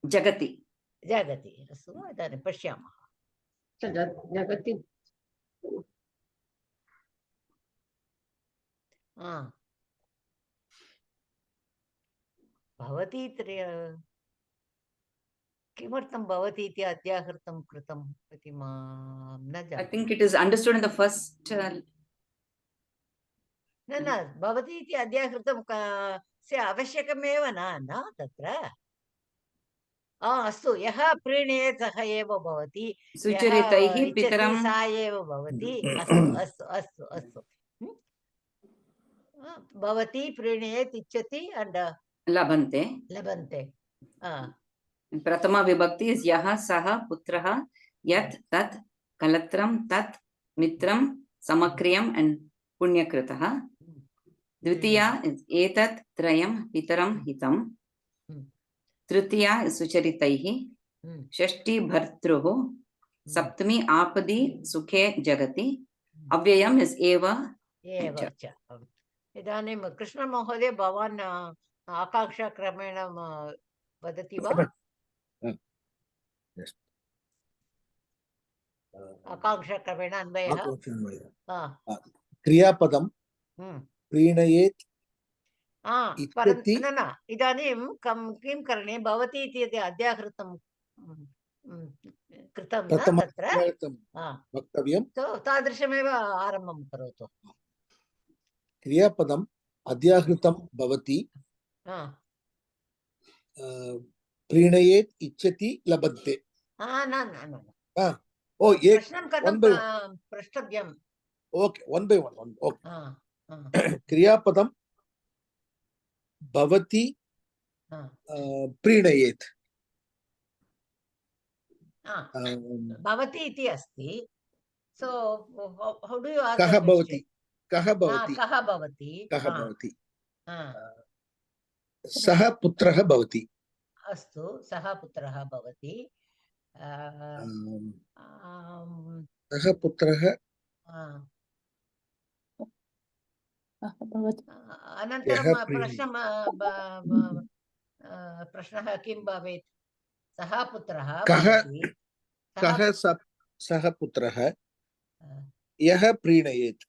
Jagati. जगति अस्तु वा इदानीं पश्यामः Jagati. भवती किमर्थं भवती इति अध्याहृतं कृतम् इति मां न I जानामि think it is understood in the first. न भवती इति अध्याहृतं स्य आवश्यकमेव न तत्र अस्तु यः प्रीणयेत् सः एव भवति यः सुचरितैः इच्छति पितरं सा एव भवति अस्तु अस्तु अस्तु अस्तु भवती प्रीणयेत् इच्छति and labante. लभन्ते Prathama vibhakti is yaha saha putraha yat tat kalatram tat mitram samakriyam and punyakritaha. Dvitiya is etat trayam pitaram hitam. Tritiya is sucharitaihi. Shashti bhartruhu. Saptami apadi sukhe jagati. Avyayam is eva. एव च इदानीं कृष्णमहोदय भवान् आकाङ्क्षाक्रमेण वदति वा आकाङ्क्षाक्रमेण अन्वयः क्रियापदं प्रीणयेत् इच्छति न इदानीं किं करणीयं भवती इति अध्याहृतं कृतं न तत्र वक्तव्यं तादृशमेव आरम्भं करोतु क्रियापदम् अध्याहृतं भवति प्रीणयेत् इच्छति लभन्ते प्रश्नं कथं प्रष्टव्यम् okay one by one okay क्रियापदं भवति प्रीणयेत् भवति इति अस्ति so how do you ask कः भवति कः भवति कः भवति कः भवति सः पुत्रः भवति अस्तु सः पुत्रः भवति सः पुत्रः अनन्तरं प्रश्नः किं भवेत् सः पुत्रः कः सः पुत्रः यः प्रीणयेत्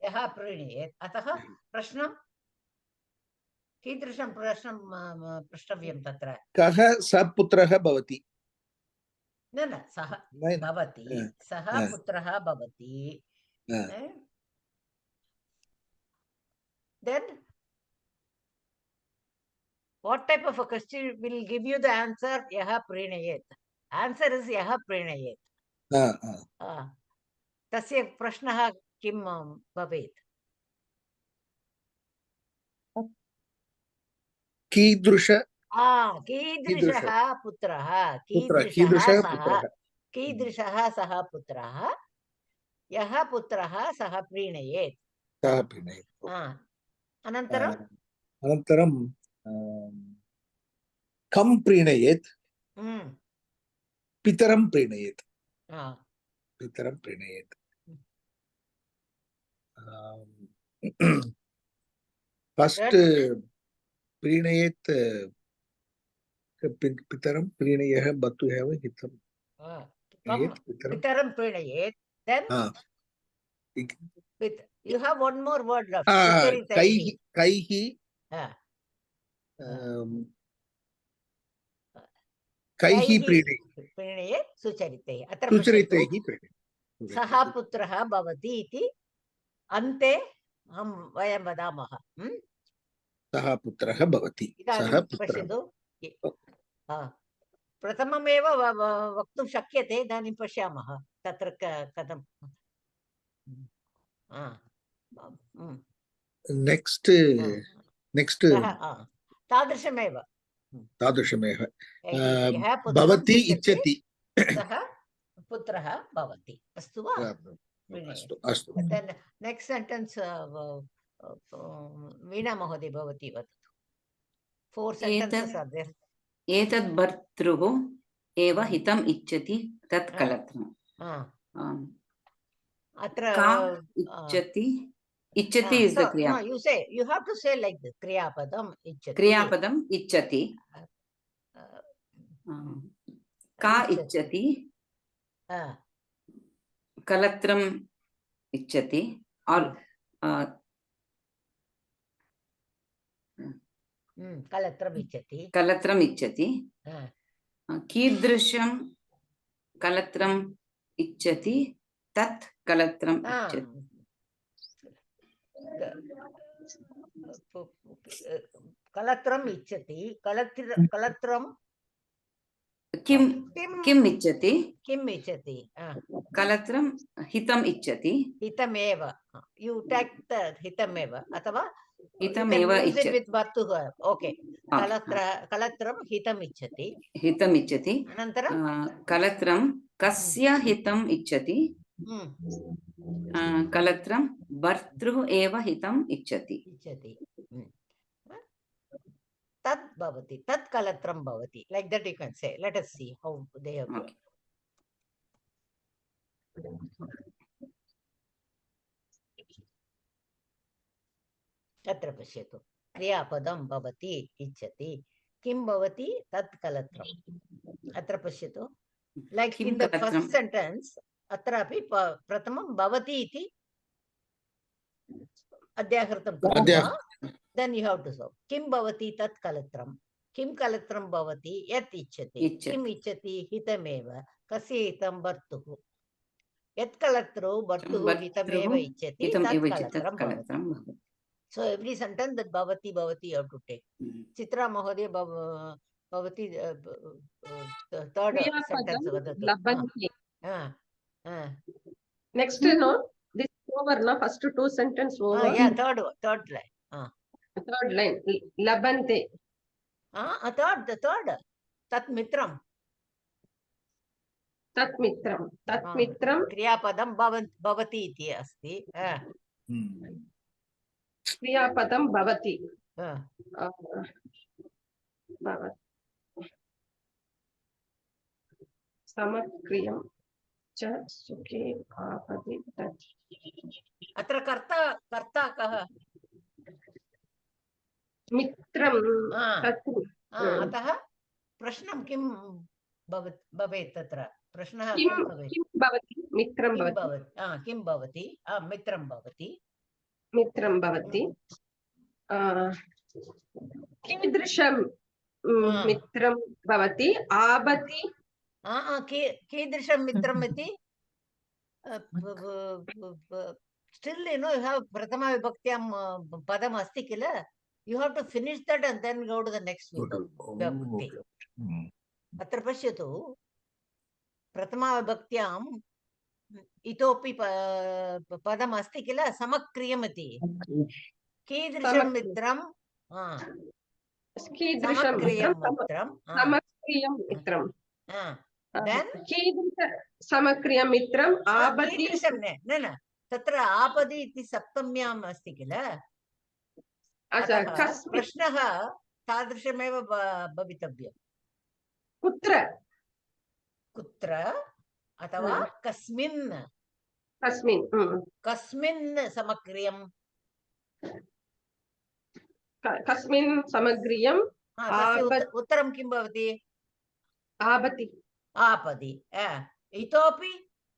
अतः प्रश्नं कीदृशं प्रश्नं प्रष्टव्यं तत्र कः सः पुत्रः भवति न सः भवति सः पुत्रः भवति then what type of a question will give you the answer yaha prinayet answer is yaha prinayet tasya prashnah kim bhavet कीदृशः पुत्रः कीदृशः सः पुत्रः यः पुत्रः सः प्रीणयेत् अनन्तरं कं प्रीणयेत् पितरं प्रीणयेत् फस्ट प्रीणयेत् पितरं प्रीणयः बतु है हितं पितरं प्रीणयेत् then you have one more word left kaihi प्रीणयेत् सुचरितैः अत्र सः पुत्रः भवति इति अन्ते वयं वदामः सः पुत्रः भवति पश्यतु प्रथममेव वक्तुं शक्यते इदानीं पश्यामः तत्र कथं नेक्स्ट तादृशमेव भवति इच्छति सः पुत्रः भवति अस्तु वा अस्तु नेक्स्ट सेंटेंस वीणा महोदय भवती वदतु 4 sentences are there एतद् भर्तृः एव हितम् इच्छति तत् कलत्रम् अत्र इच्छति is the kriya no you have to say like this kriyapadam ichchati का इच्छति। इच्छति कलत्रम इच्छति और कलत्रम् इच्छति कलत्रम इच्छति कीदृशं कलत्रम इच्छति तत् कलत्रम इच्छति कलत्रम् इच्छति कलत्रं किम् इच्छति किम् इच्छति कलत्रं हितम् इच्छति हितमेव यू टेक द हितमेव अथवा हितमेव इच्छति वित् बर्तुः ओके कलत्रं हितम् इच्छति अनन्तरं कलत्रं कस्य हितम् इच्छति कलत्रं भर्तृः एव हितम् इच्छति तत् भवति तत् कलत्रं भवति like that you can say let us see how they have okay. अत्र पश्यतु क्रियापदं भवति इच्छति किं भवति तत् कलत्रम् अत्र पश्यतु like in the first sentence अत्रापि प्रथमं भवति इति अध्याहृतं then you have to solve किं भवति तत् कलत्रं किं कलत्रं भवति यत् इच्छति किम् इच्छति हितमेव कस्य हितं भर्तुः यत् कलत्रो भर्तुः हितमेव इच्छति तत् कलत्रं भवति so every sentence that bhavati you have to take Chitra Mahodaya bhavati third sentence labhanti next no this over na first two sentence over yeah third line third line labhante the third tat mitram kriyapadam bhavati iti asti क्रियापदं भवति समक्रियं च सुखे आपदि तत् अत्र कर्ता कः मित्रं अतः प्रश्नं किं भवेत् तत्र प्रश्नः किं भवति मित्रं भवति मित्रं भवति कीदृशं मित्रं भवति आभति कीदृशं मित्रम् इति still you know you have prathama vibhaktyam padam asti kila you have to finish that and then go to the next vibhakti atra pashyatu prathama vibhaktyam इतोपि पदम् अस्ति किल समक्रियमिति कीदृशं मित्रं समक्रियं मित्रं आभति न तत्र आपदि इति सप्तम्याम् अस्ति किल प्रश्नः तादृशमेव भवितव्यं कुत्र अथवा कस्मिन् समक्रियं उत्तरं किं भवति आपदि इतोपि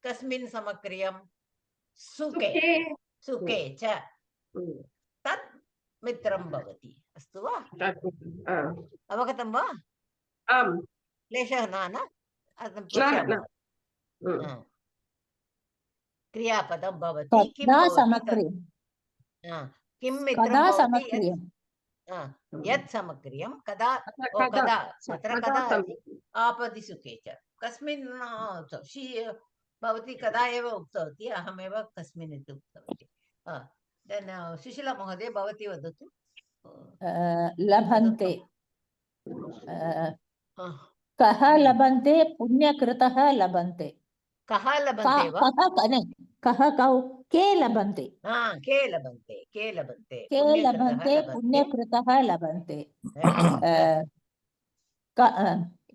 कस्मिन् समक्रियं सुखे च तत् मित्रं भवति अस्तु वा अवगतं वा क्लेशः न क्रियापदं भवति किं मित्रं यत् समक्रियं कदा आपदि सुखे च कस्मिन् भवती कदा एव उक्तवती अहमेव कस्मिन् इति उक्तवती सुशीला महोदय भवती वदतु लभन्ते कः लभन्ते पुण्यकृतः लभन्ते कः के लभन्ते पुण्यकृतः लभन्ते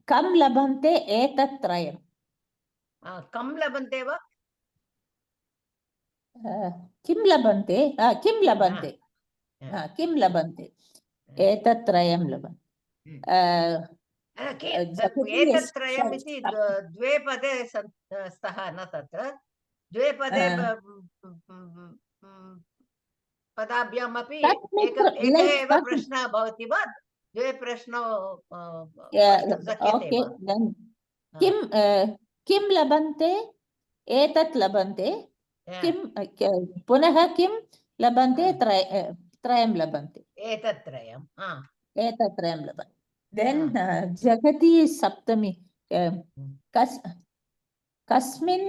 कं लभन्ते एतत् त्रयम् कं लभन्ते वा किं लभन्ते एतत् त्रयं लभन्ते जगति एतत्त्रयम् इति द्वे पदे स्तः न तत्र द्वे पदे पदाभ्यामपि एकः एव प्रश्नः भवति वा द्वे प्रश्नौ वक्तुं शक्यते ओके वा? किं किं लभन्ते एतत् लभन्ते किं पुनः किं लभन्ते त्रयं लभन्ते एतत्त्रयम् एतत्त्रयं लभन्ते देन् जगति सप्तमी कस्मिन्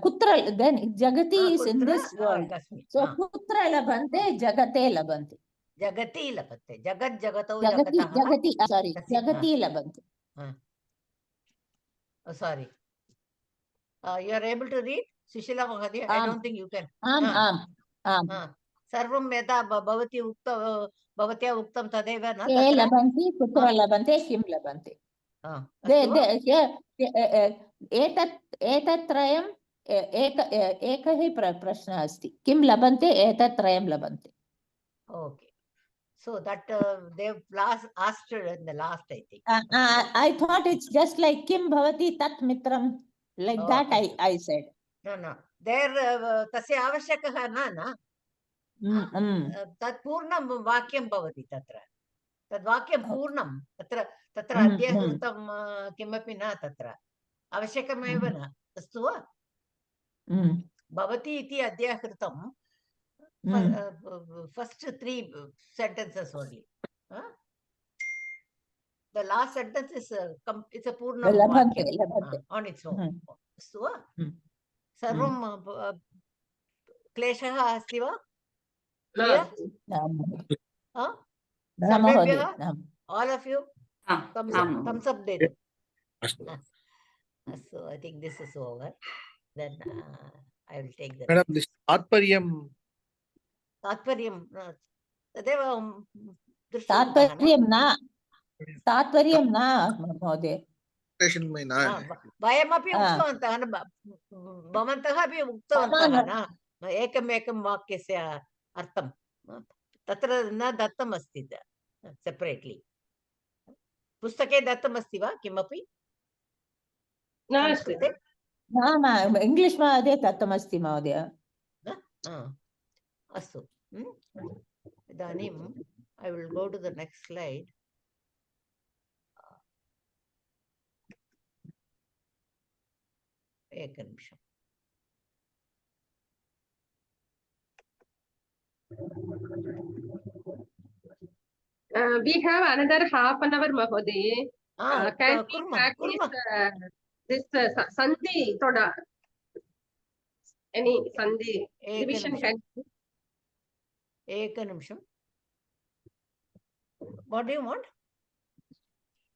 कुत्र देन् जगति इस् इन् दिस् वर्ल्ड् सो कुत्र लभन्ते जगते लभन्ते जगति लभन्ते जगत् जगतौ जगति जगतः जगति सारी जगति लभन्ते sorry you are able to read Sushila Mahadev? I don't think you can. आम् सर्वं यदा भवत्या उक्तं तदेव न के लभन्ते कुत्र लभन्ते किं लभन्ते एतत्त्रयम् एकः प्रश्नः अस्ति किं लभन्ते एतत्त्रयं लभन्ते Okay, so that they've asked in the last, I think. I thought it's just like kim bhavati tat mitram, like that I said. No there tasya avashyakah न तत् पूर्णं वाक्यं भवति तत्र तद् वाक्यं पूर्णं तत्र अद्य कृतं किमपि न तत्र आवश्यकमेव न अस्तु वा भवति इति अद्य कृतं first 3 sentences only. The last sentence is it's a purna on its own. अस्तु वा सर्वं क्लेशः अस्ति वा सर्वेभ्यः all of you thumbs up देतु अस्तु I think this is over then I will take the Madam, this तात्पर्यं तदेव तात्पर्यं न महोदय वयमपि उक्तवन्तः भवन्तः अपि उक्तवन्तः न एकमेकं वाक्यस्य अर्थं तत्र न दत्तमस्ति सेपरेट्लि पुस्तके दत्तमस्ति वा किमपि संस्कृते इंग्लिश् मध्ये दत्तमस्ति महोदय अस्तु इदानीं I will go to the next slide. एकनिमिषम् we have another half an hour Mahoday. Can we practice this Sandhi thoda any Sandhi division can एकनिमिषम् what do you want?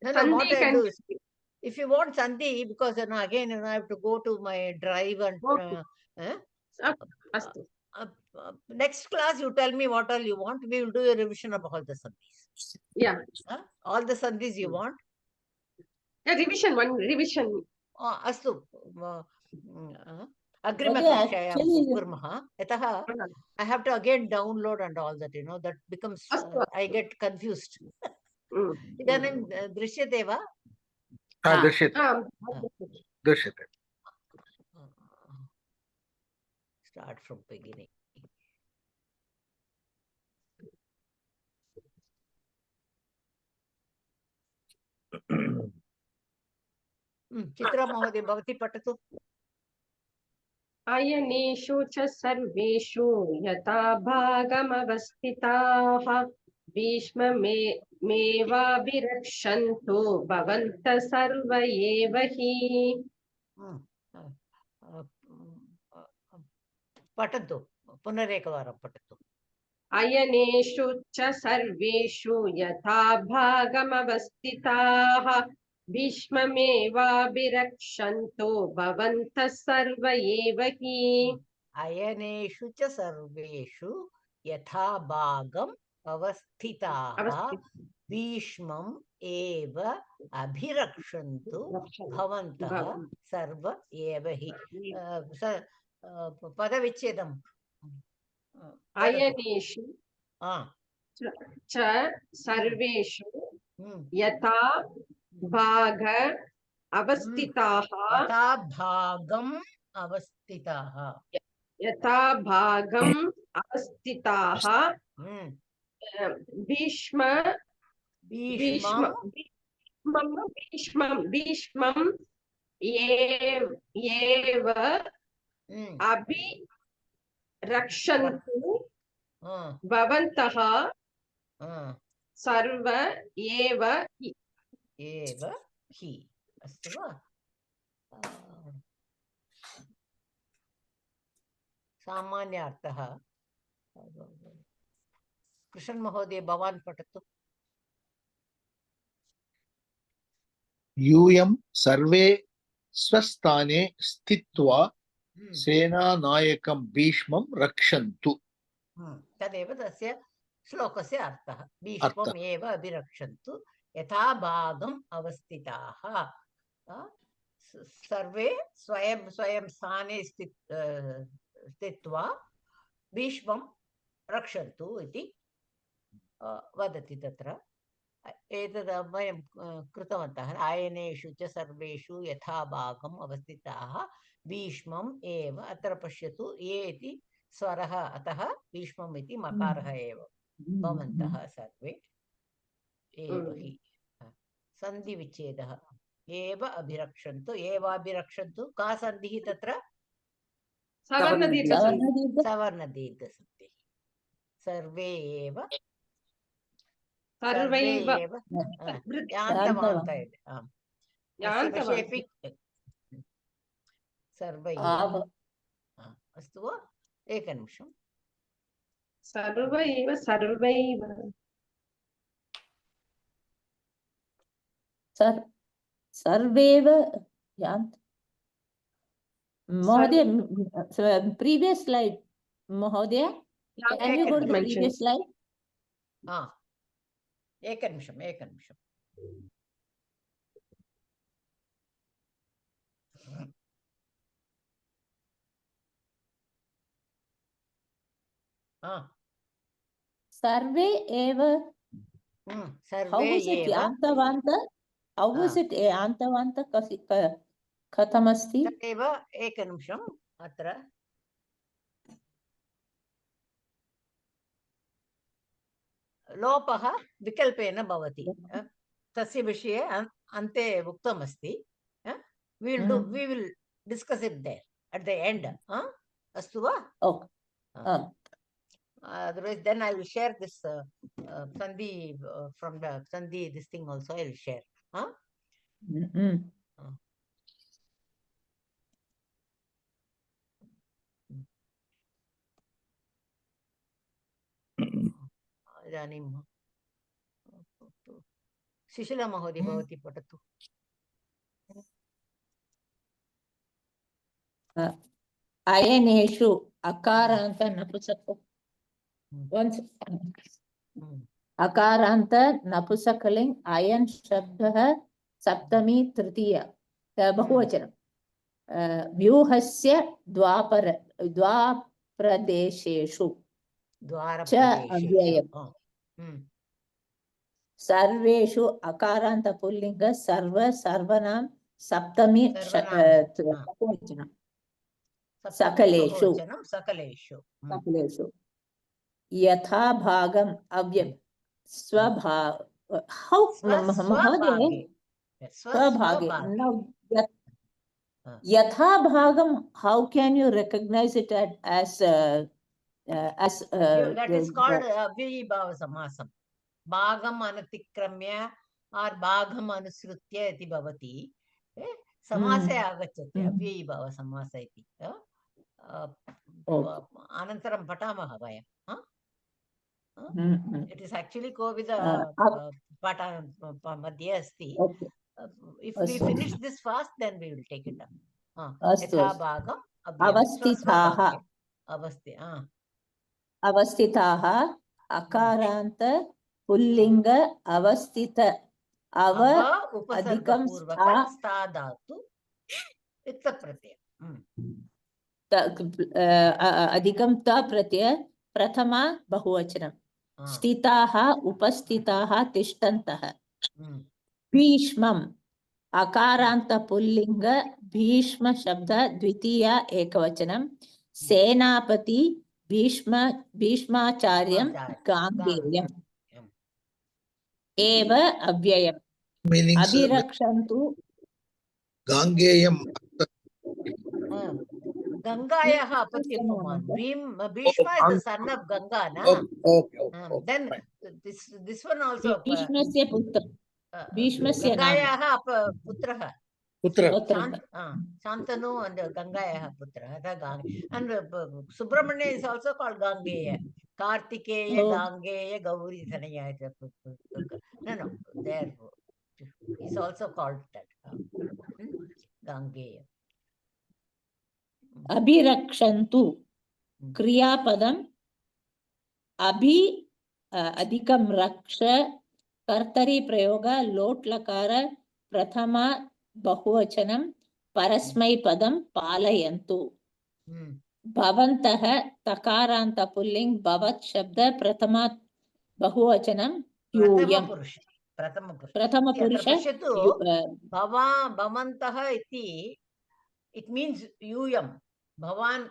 No, Sandhi what I can do is, if you want Sandhi, because again I have to go to my drive and next class you tell me what all you want. We will do a revision of all the Sandhis. Yeah. All the Sandhis you want. Revision, one revision. Astu. अग्रिमकक्षायां कुर्मः यतः I have to again download and all that, that becomes I get confused. इदानीं दृश्यते वा? दृश्यते. Start from beginning. Chitra महोदय भवती पठतु. अयनेषु च सर्वेषु यथा भागमवस्थिताः भीष्ममेवाभिरक्षन्तु भवन्तः सर्व एव हि. पठतु पुनरेकवारं पठतु. अयनेषु च सर्वेषु यथा भागमवस्थिताः भीष्ममेवाभिरक्षन्तु भवन्तः सर्व एव हि. अयनेषु च सर्वेषु यथा भागम् अवस्थिताः भीष्मम् एव अभिरक्षन्तु भवन्तः सर्व एव हि. पदविच्छेदम्. अयनेषु च सर्वेषु हम्म, यथा भाग अवस्थिताः यथा भागम् अवस्थिताः यथा भागम् अवस्थिताः हम्म, भीष्म भीष्म भीष्मम् भीष्मम् एव हम्म, अभिरक्षन्तु हाँ, भवन्तः हाँ, सर्व एव हि। एव हि अस्तु वा सामान्यार्थः कृष्ण महोदय भवान् पठतु यूयं सर्वे स्वस्थाने स्थित्वा सेनानायकं भीष्मं रक्षन्तु तदेव तस्य श्लोकस्य अर्थः भीष्मम् एव अभिरक्षन्तु यथा भागम् अवस्थिताः सर्वे स्वयं स्वयं स्थाने स्थित्वा भीष्मं रक्षन्तु इति वदति तत्र एतद् वयं कृतवन्तः आयनेषु च सर्वेषु यथा भागम् अवस्थिताः भीष्मम् एव अत्र पश्यतु ये इति स्वरः अतः भीष्मम् इति मकारः एव भवन्तः सर्वे एव हि सन्धिविच्छेदः एव अभिरक्षन्तु एवाभिरक्षन्तु का सन्धिः तत्र सवर्णदीर्घसन्धिः सर्वे एव यान्तवान्तः अस्य विषयेपि सर्वैव अस्तु वा एकनिमिषम् सर्वैव सर्वेव यान्त महोदय previous slide महोदय can you go to the previous slide एकनिमिषम् सर्वे एव how is it यान्तवान्त how is it यान्तवान्त कथमस्ति तदेव एकनिमिषम् अत्र लोपः विकल्पेन भवति तस्य विषये अन्ते उक्तमस्ति we will discuss it there at the end अस्तु वा otherwise then I will share this sandhi from the sandhi this thing also I will share इदानीं शिशिला महोदय भवती पठतु अयनेषु अकारान्त नपुंसक अकारान्त नपुंसकलिङ्ग अयन शब्दः सप्तमी तृतीय बहुवचनं व्यूहस्य द्वाप्रदेशेषु च अव्ययम् सर्वेषु अकारान्त पुल्लिङ्ग सर्व सर्वनाम सप्तमी बहुवचनं सकलेषु यथा भागम अव्यय स्वभाव स्वभागे यथा भागम how can you recognize it as that is called avyayibhava samasam bhagam anatikrmya or bhagam anusrutya iti bhavati samase agacchati avyayibhava samasa iti anantaram patamaha vayam it is actually kovida pata madhye asti if we finish this fast then we will take it up yatha bhagam अवस्थिताः अकारान्त पुल्लिङ्ग अवस्थित अव अधिकं स्था धातु प्रत्यय अधिकं त प्रत्यय प्रथमा बहुवचनं स्थिताः उपस्थिताः तिष्ठन्तः हम्म, भीष्मम् अकारान्त पुल्लिंग भीष्म शब्द द्वितीया एकवचनं सेनापति भीष्माचार्यं गांगेयम् एव अव्ययम् Meaning अभिरक्षन्तु Gangeyam. Gangayaha apatya Puman. Bhishma is the son of Ganga, na? Okay. Then this one also. भीष्मस्य पुत्र भीष्मस्य नाम Gangayaha putraha. Putra. Shantanu and Gangayaha putra. And Subramanya is also called Gangeya. Kartikeya, Gangeya, Gauri Dhanaya. No, there. He's also called that. Gangeya. अभिरक्षन्तु क्रियापदम् अभि अधिकं रक्ष कर्तरी प्रयोग लोट लकार प्रथमा बहुवचनं परस्मैपदं पालयन्तु भवन्तः तकारान्त पुल्लिंग भवत् शब्द प्रथमा बहुवचनं यूयम् प्रथम पुरुष भवन्तः इति it means yuyam bhavan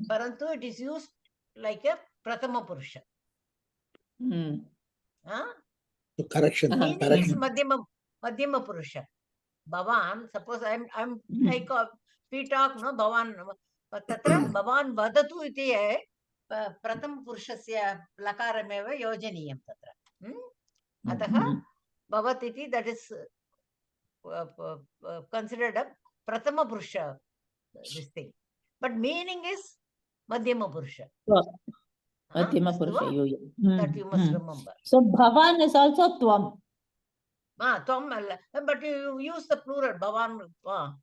parantu it is used like a prathama purusha. Correction. Meaning is madhyama purusha. Bhavan, suppose I'm like we talk no bhavan tatra bhavan vadatu iti prathama purushasya lakarameva yojaniyam tatra. Ataha bhavat iti that is considered a prathama purusha this thing, but meaning is madhyama purusha. Madhyama purusha यूयम् That you must remember. So bhavan is also tvam. Tvam, but you use the plural bhavan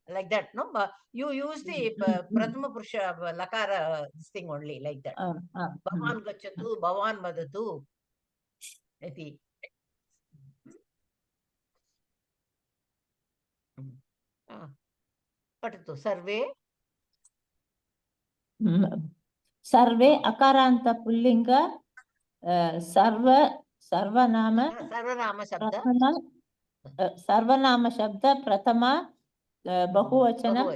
like that, no? You use the prathama purusha lakara this thing only like that. Bhavan gacchatu, bhavan vadatu iti. पठतु सर्वे सर्वे अकारान्त pulling सर्वनाम शब्द प्रथमा बहुवचनं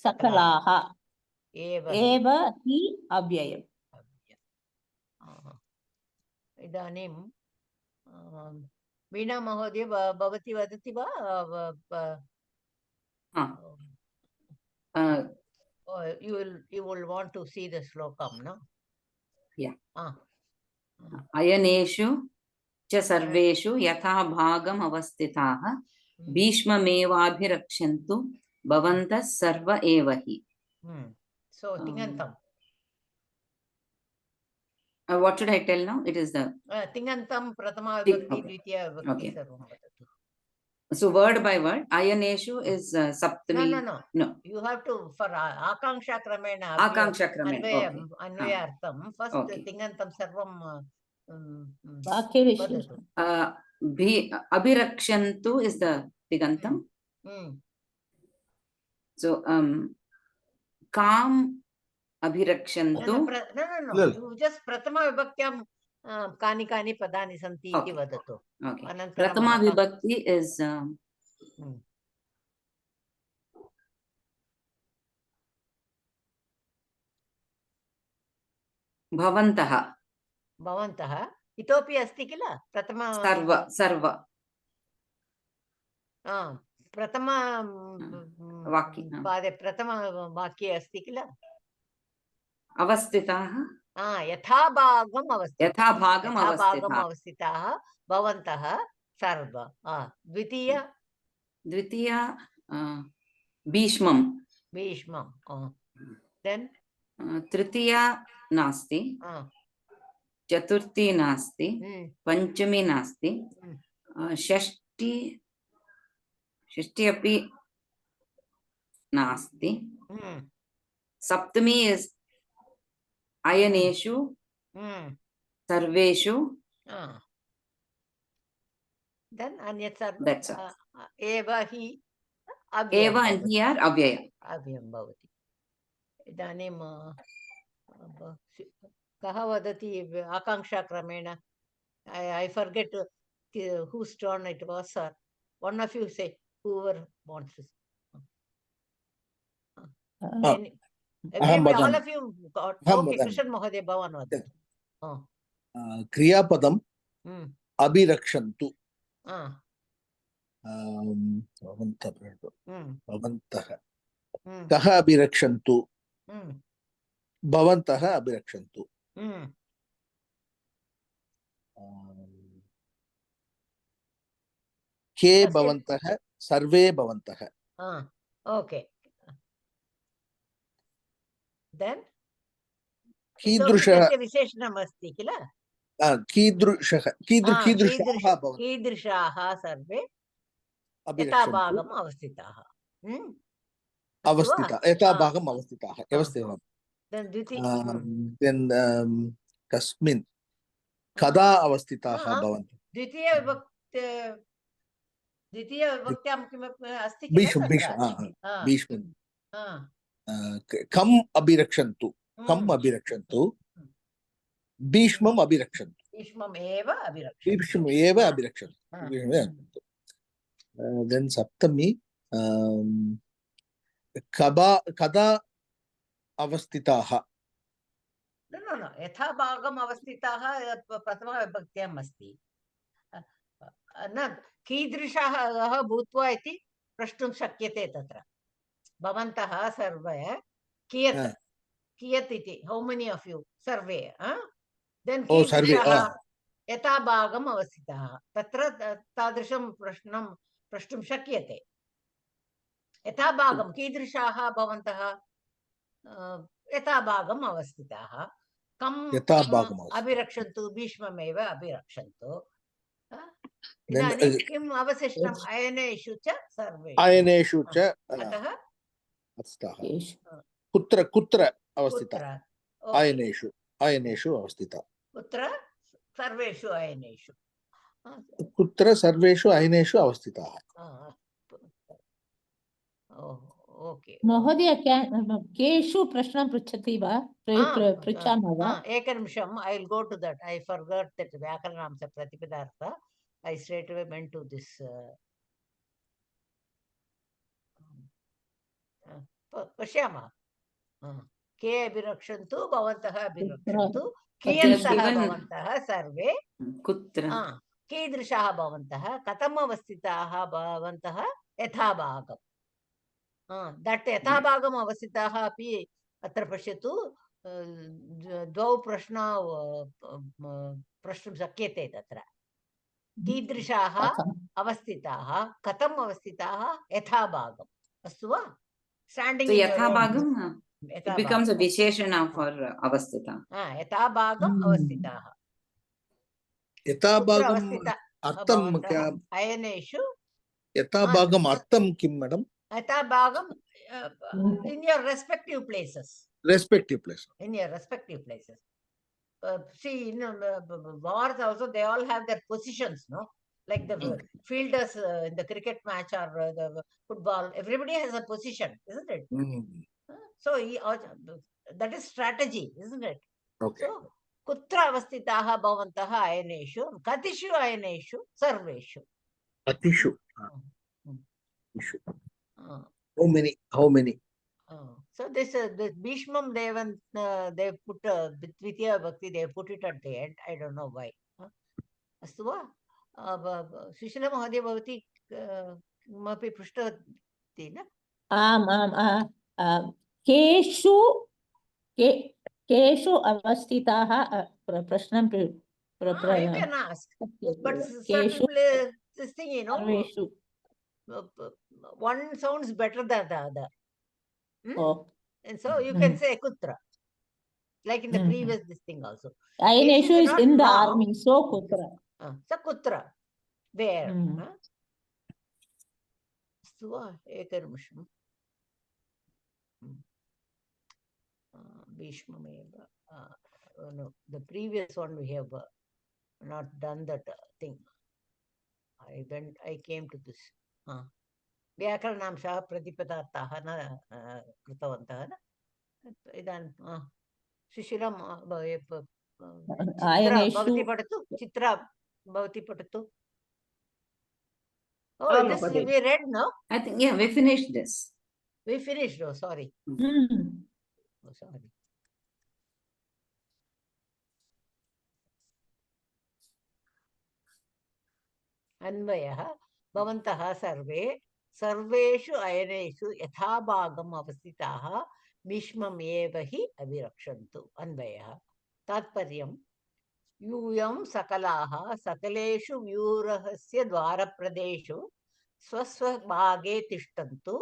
सकलाः एव हि अव्ययम् इदानीं वीणा महोदय भवती वदति वा you will want to see the slokam, no? Yeah. Ayaneshu च सर्वेषु यथा भागम् अवस्थिताः भीष्ममेवाभिरक्षन्तु भवन्तः सर्व एव हि. So tingantam. What should I tell now? It is the tingantam prathama vibhakti dvitiya vibhakti sarvam vadatu. So word by word, ayaneshu is saptami. No. You have to for akanksha kramena. Akanksha kramena. Anvayartham. First tingantam sarvam. Abhirakshantu is the tigantam. So kam abhirakshantu. No. You just prathama vibhaktyam kani padani santi iti vadatu. Okay. Prathama vibhakti is bhavantah. भवन्तः इतोपि अस्ति किल प्रथम सर्व प्रथम वाक्ये पादे प्रथम वाक्ये अस्ति किल अवस्थिताः यथा भागम् अवस्थिताः भवन्तः सर्व द्वितीय भीष्मं देन् तृतीया नास्ति चतुर्थी नास्ति पंचमी नास्ति षष्ठी अपि नास्ति सप्तमी इज अयनेषु सर्वेषु देन् अन्यत् एव हि अव्ययं भवति इदानीं कः वदति आकाङ्क्षा क्रमेण I forget whose turn it was, or one of you say, whoever wants to. Any, Aham everybody, all vadami. of you got, Aham okay, vadami. Krishan Mahoday, Bhavan vadatu. Kriyapadam Hmm. abhirakshantu. Hmm. Bhavantah. Hmm. Kah abhirakshantu. Hmm. Bhavantah abhirakshantu. Hmm. Ke Asya- bhavantah sarve bhavantah. Okay. Then कीदृशः इतोपि विशेषणम् अस्ति किल? कीदृशः कीदृशाः भवन्ति कीदृशाः सर्वे अभिरक्षन्तु यथाभागम् अवस्थिताः. अवस्थिताः यथाभागम् अवस्थिताः व्यवस्थिताः. Then कस्मिन् कदा अवस्थिताः भवन्ति? द्वितीयविभक्त्यां किमपि अस्ति किल भीष्म कम् अभिरक्षन्तु भीष्मम् अभिरक्षन्तु भीष्ममेव अभिरक्षन्तु. Then सप्तमी कदा अवस्थिताः? न यथाभागम् अवस्थिताः प्रथमविभक्त्याम् अस्ति. न कीदृशाः भूत्वा इति प्रष्टुं शक्यते. तत्र भवन्तः सर्वे कियत् इति, हौ मेनि आफ् यू सर्वे, देन् कीदृशाः यथाभागम् अवस्थिताः, तत्र तादृशं प्रश्नं प्रष्टुं शक्यते. यथाभागं कीदृशाः भवन्तः यथाभागम् अवस्थिताः. कम् अभिरक्षन्तु? भीष्ममेव अभिरक्षन्तु. इदानीं किम् अवशिष्टम्? अयनेषु च सर्वेषु. अतः कुत्र कुत्र अवस्थितः? अयनेषु अवस्थितः. कुत्र? सर्वेषु अयनेषु. कुत्र सर्वेषु अयनेषु अवस्थिताः. ओके महोदय, केषु प्रश्नं पृच्छति वा? पृच्छामः वा? एकनिमिषम्. I will go to that. I forgot that व्याकरणांश प्रतिपदार्थ. I straight away went to this. पश्यामः. के अभिरक्षन्तु भवन्तः अभिरक्षन्तु. कियन्तः भवन्तः सर्वे? कुत्र? कीदृशाः भवन्तः? कथम् अवस्थिताः भवन्तः? यथाभागम्. दट् यथाभागम् अवस्थिताः अपि अत्र पश्यतु. द्वौ प्रश्नौ प्रष्टुं शक्यते. तत्र कीदृशाः अवस्थिताः, कथम् अवस्थिताः, यथाभागम्. अस्तु वा? स्टाण्डिङ्ग् यथाभागम् it becomes a visheshana for avasthita. यथाभागम् अवस्थिताः. यथाभागम् अर्थं क्या? अयनेषु. यथाभागम् अर्थं किं मैडम? यथाभागम् in your respective places. In your respective places. See, in wars also, they all have their positions, no? Like the fielders in the cricket match or the football, everybody has a position, isn't it? So that is strategy, isn't it? Okay. So कुत्र अवस्थिताः भवन्तः अयनेषु? कतिषु अयनेषु? सर्वेषु. कतिषु? How many? So this Bhishmam they put Dvitiya Bhakti, they put it at the end. I don't know why. अस्तु वा? सुशीला महोदय, भवती किमपि पृष्टवती न? आम्. केषु अवस्थिताः प्रश्नं You can ask, but certainly this thing, you know, one sounds better than the other. And so you can say kutra, like in the previous this thing also. Ayeneshu is in the army, so kutra. So kutra, where? Ekarmusham. Bhishmameva. No, the previous one we have not done that thing. I came to this. व्याकरणांशः प्रतिपदार्थाः न कृतवन्तः न. इदानीं सुशीलं चित्रा आयनेषु भवती पठतु चित्रा भवती पठतु Oh, आम् this महोदय। we read now. I think, yeah, we finished this. We finished. Oh, sorry. Oh, sorry. अन्वयः भवन्तः सर्वे सर्वेषु अयनेषु यथाभागम् अवस्थिताः भीष्मम् एव हि अभिरक्षन्तु। अन्वयः तात्पर्यं यूयं सकलाः सकलेषु व्यूहस्य द्वारप्रदेशेषु स्वस्वभागे तिष्ठन्तु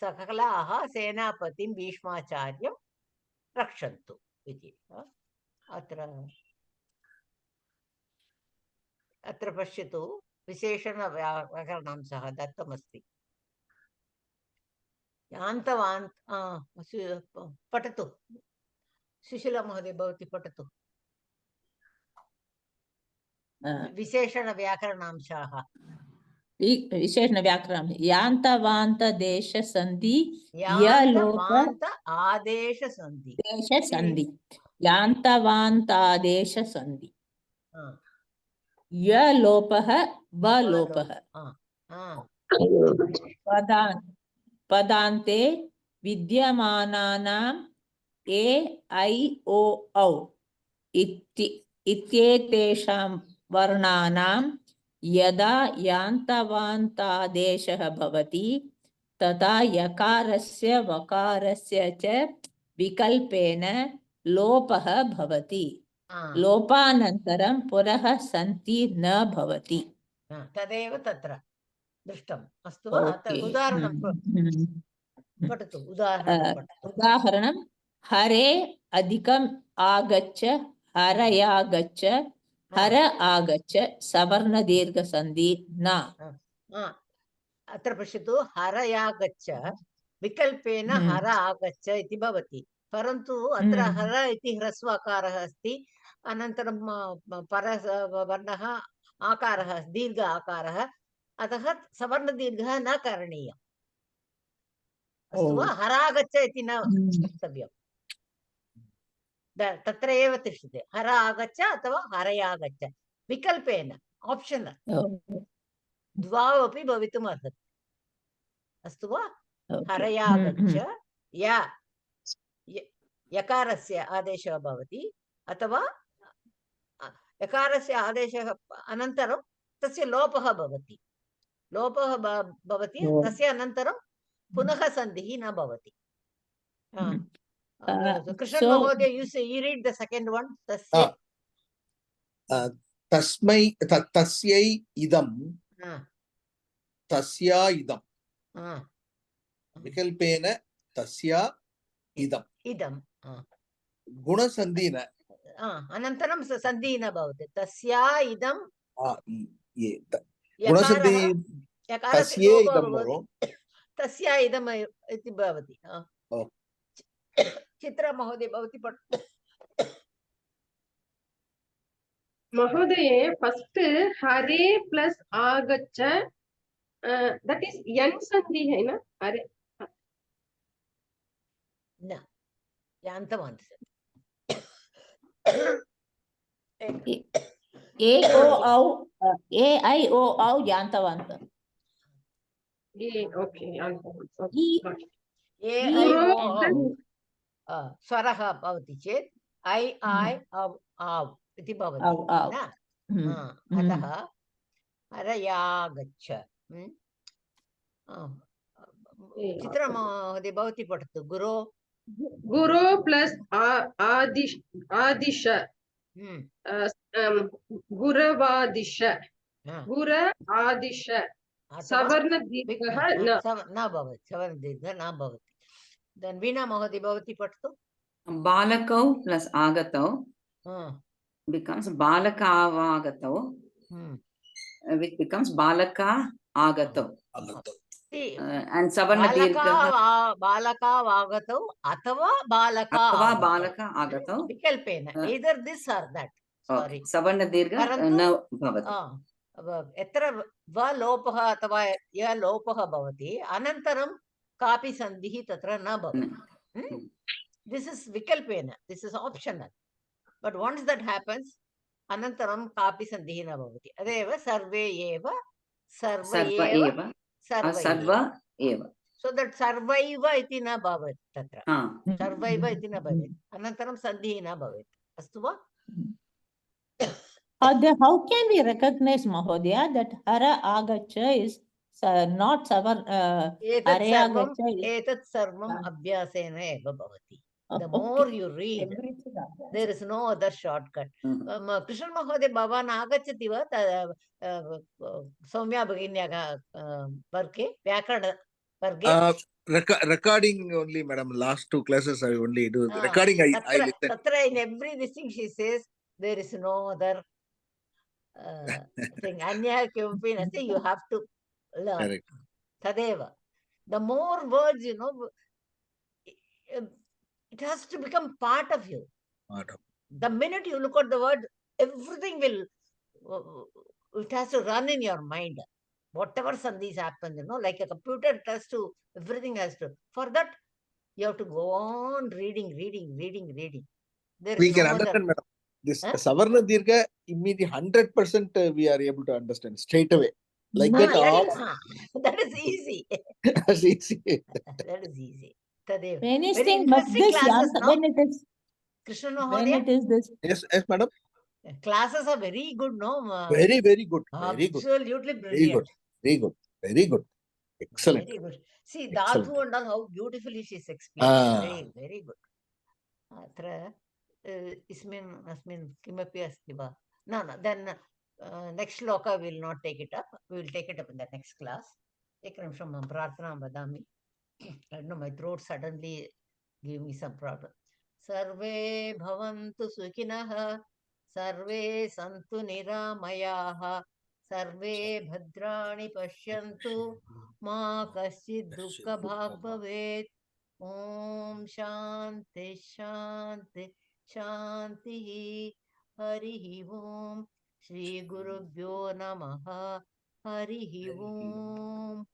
सकलाः सेनापतिं भीष्माचार्यं रक्षन्तु इति। अत्र पश्यतु विशेषणव्याकरणांशः दत्तमस्ति। यान्तवान् पठतु सुशीला महोदय भवती पठतु। विशेषणव्याकरणांशाः विशेषणव्याकरणं यान्तवान्तदेशसन्धि यान्तवान्त आदेशसन्धि देशसन्धि यान्तवान्तादेशसन्धि यलोपः वलोपः पदान्ते विद्यमानानाम् ए ऐ ओ औ इत्येतेषां वर्णानां यदा यान्तवान्तादेशः भवति तदा यकारस्य वकारस्य च विकल्पेन लोपः भवति। लोपानन्तरं पुनः सन्ति न भवति। तदेव तत्र दृष्टम्। अस्तु वा? उदाहरणं पठतु। उदाहरणं हरे अधिकम् आगच्छ हरयागच्छ हर आगच्छ सवर्णदीर्घसन्धि न। अत्र पश्यतु हरयागच्छ विकल्पेन हर आगच्छ इति भवति, परन्तु अत्र हर इति ह्रस्वकारः अस्ति, अनन्तरं परवर्णः आकारः दीर्घ आकारः, अतः सवर्णदीर्घः न करणीयम्। अस्तु वा? हरागच्छ इति न वक्तव्यम्, तत्र एव तिष्ठति हर आगच्छ अथवा हरयागच्छ विकल्पेन, आप्शनल्, द्वौ अपि भवितुम् अर्हति। अस्तु वा? हरयागच्छ यकारस्य आदेशः भवति अथवा यकारस्य आदेशः अनन्तरं तस्य लोपः भवति, तस्य अनन्तरं पुनः सन्धिः न भवति। कृष्ण महोदय, you read the second one. तस्मै तस्यै इदं तस्या इदं विकल्पेन तस्या इदं गुणसन्धिः न, अनन्तरं सन्धिः न भवति। तस्या इदं गुणसन्धिः तस्यै इदं तस्या इदम् इति भवति। चित्रा महोदय भवती पठतु। महोदय, फर्स्ट हरे प्लस आगच्छ, that is यन् संधि है ना? हरे न यान्तवान्त ए ऐ ओ औ यान्तवान्त। ओके, स्वरः भवति चेत् ऐ आव् इति भवति। अतः हरयागच्छ। चित्रा महोदय भवती पठतु। गुरो प्लस आदिश गुरवादिश गुर आदिश सवर्णदीर्घः न भवति, सवर्णदीर्घः न भवति। वीणा महोदय भवती पठतु। बालकौ plus आगतौ becomes balakavagatau, which becomes balaka agato, and savarna dirgha balakavagatau athava balaka agato vikalpena, either this or that. Sorry, savarna dirgha न भवति। यत्र व लोपः अथवा य लोपः भवति अनन्तरं कापि सन्धिः तत्र न भवति। This is vikalpena, this is optional. But once that happens, anantaram kapi sandhihi na bhavati. Adeva sarve eva, sarva Sarva eva, eva. sarva eva. Sarva eva. So that sarvaiva iti na bhavat tatra. Ha. Sarvaiva iti na bhavet. Anantaram sandhihi na bhavet. Astu va? How can we recognize, Mahodaya, that hara agacha is not savar Etat sarvam abhyasena eva bhavati. The more you read, there is no other shortcut. Krishna Mahodaya Bhavan agachati va Soumya Bhaginyaga varke Vyakarana varge. Recording only, madam. Last 2 classes I only do recording. I listen. Tatra in every this thing she says there is no other thing. Anya kimapi nasti, you have to learn. Correct. Tadeva. The more words, it has to become part of you. The minute you look at the word, everything will, it has to run in your mind. Whatever sandhis happen, like a computer, it has to, everything has to. For that, you have to go on reading. There is We can no understand, other. madam. This Huh? Savarna Dirgha, immediately 100% we are able to understand straight away. Like that, all That is easy. that's easy. That is easy. Tadeva. When is Very thing, but interesting this classes, no? when it is Krishna when Mahodaya? it is this Yes, madam. Classes are very good, no? Very, very good. Very good. Absolutely Very brilliant. good. Very good. Very good. Excellent. Very good. See, Excellent. Dhatu and all, how beautifully she's explained. Very, very good. Atra, asmin, kimapi asti va. No, then next shloka we will not take it up. We will take it up in the next class. From Prarthana Vadami. I don't know, my throat suddenly gave me some problem. Sarve bhavantu sukhinah, sarve santu niramayaha, sarve bhadrani pashyantu, ma kaschid dukkha bhag bhavet. Om Shanti Shanti Shanti. Harihi Om. Shri Gurubhyo Namaha. Harihi Om.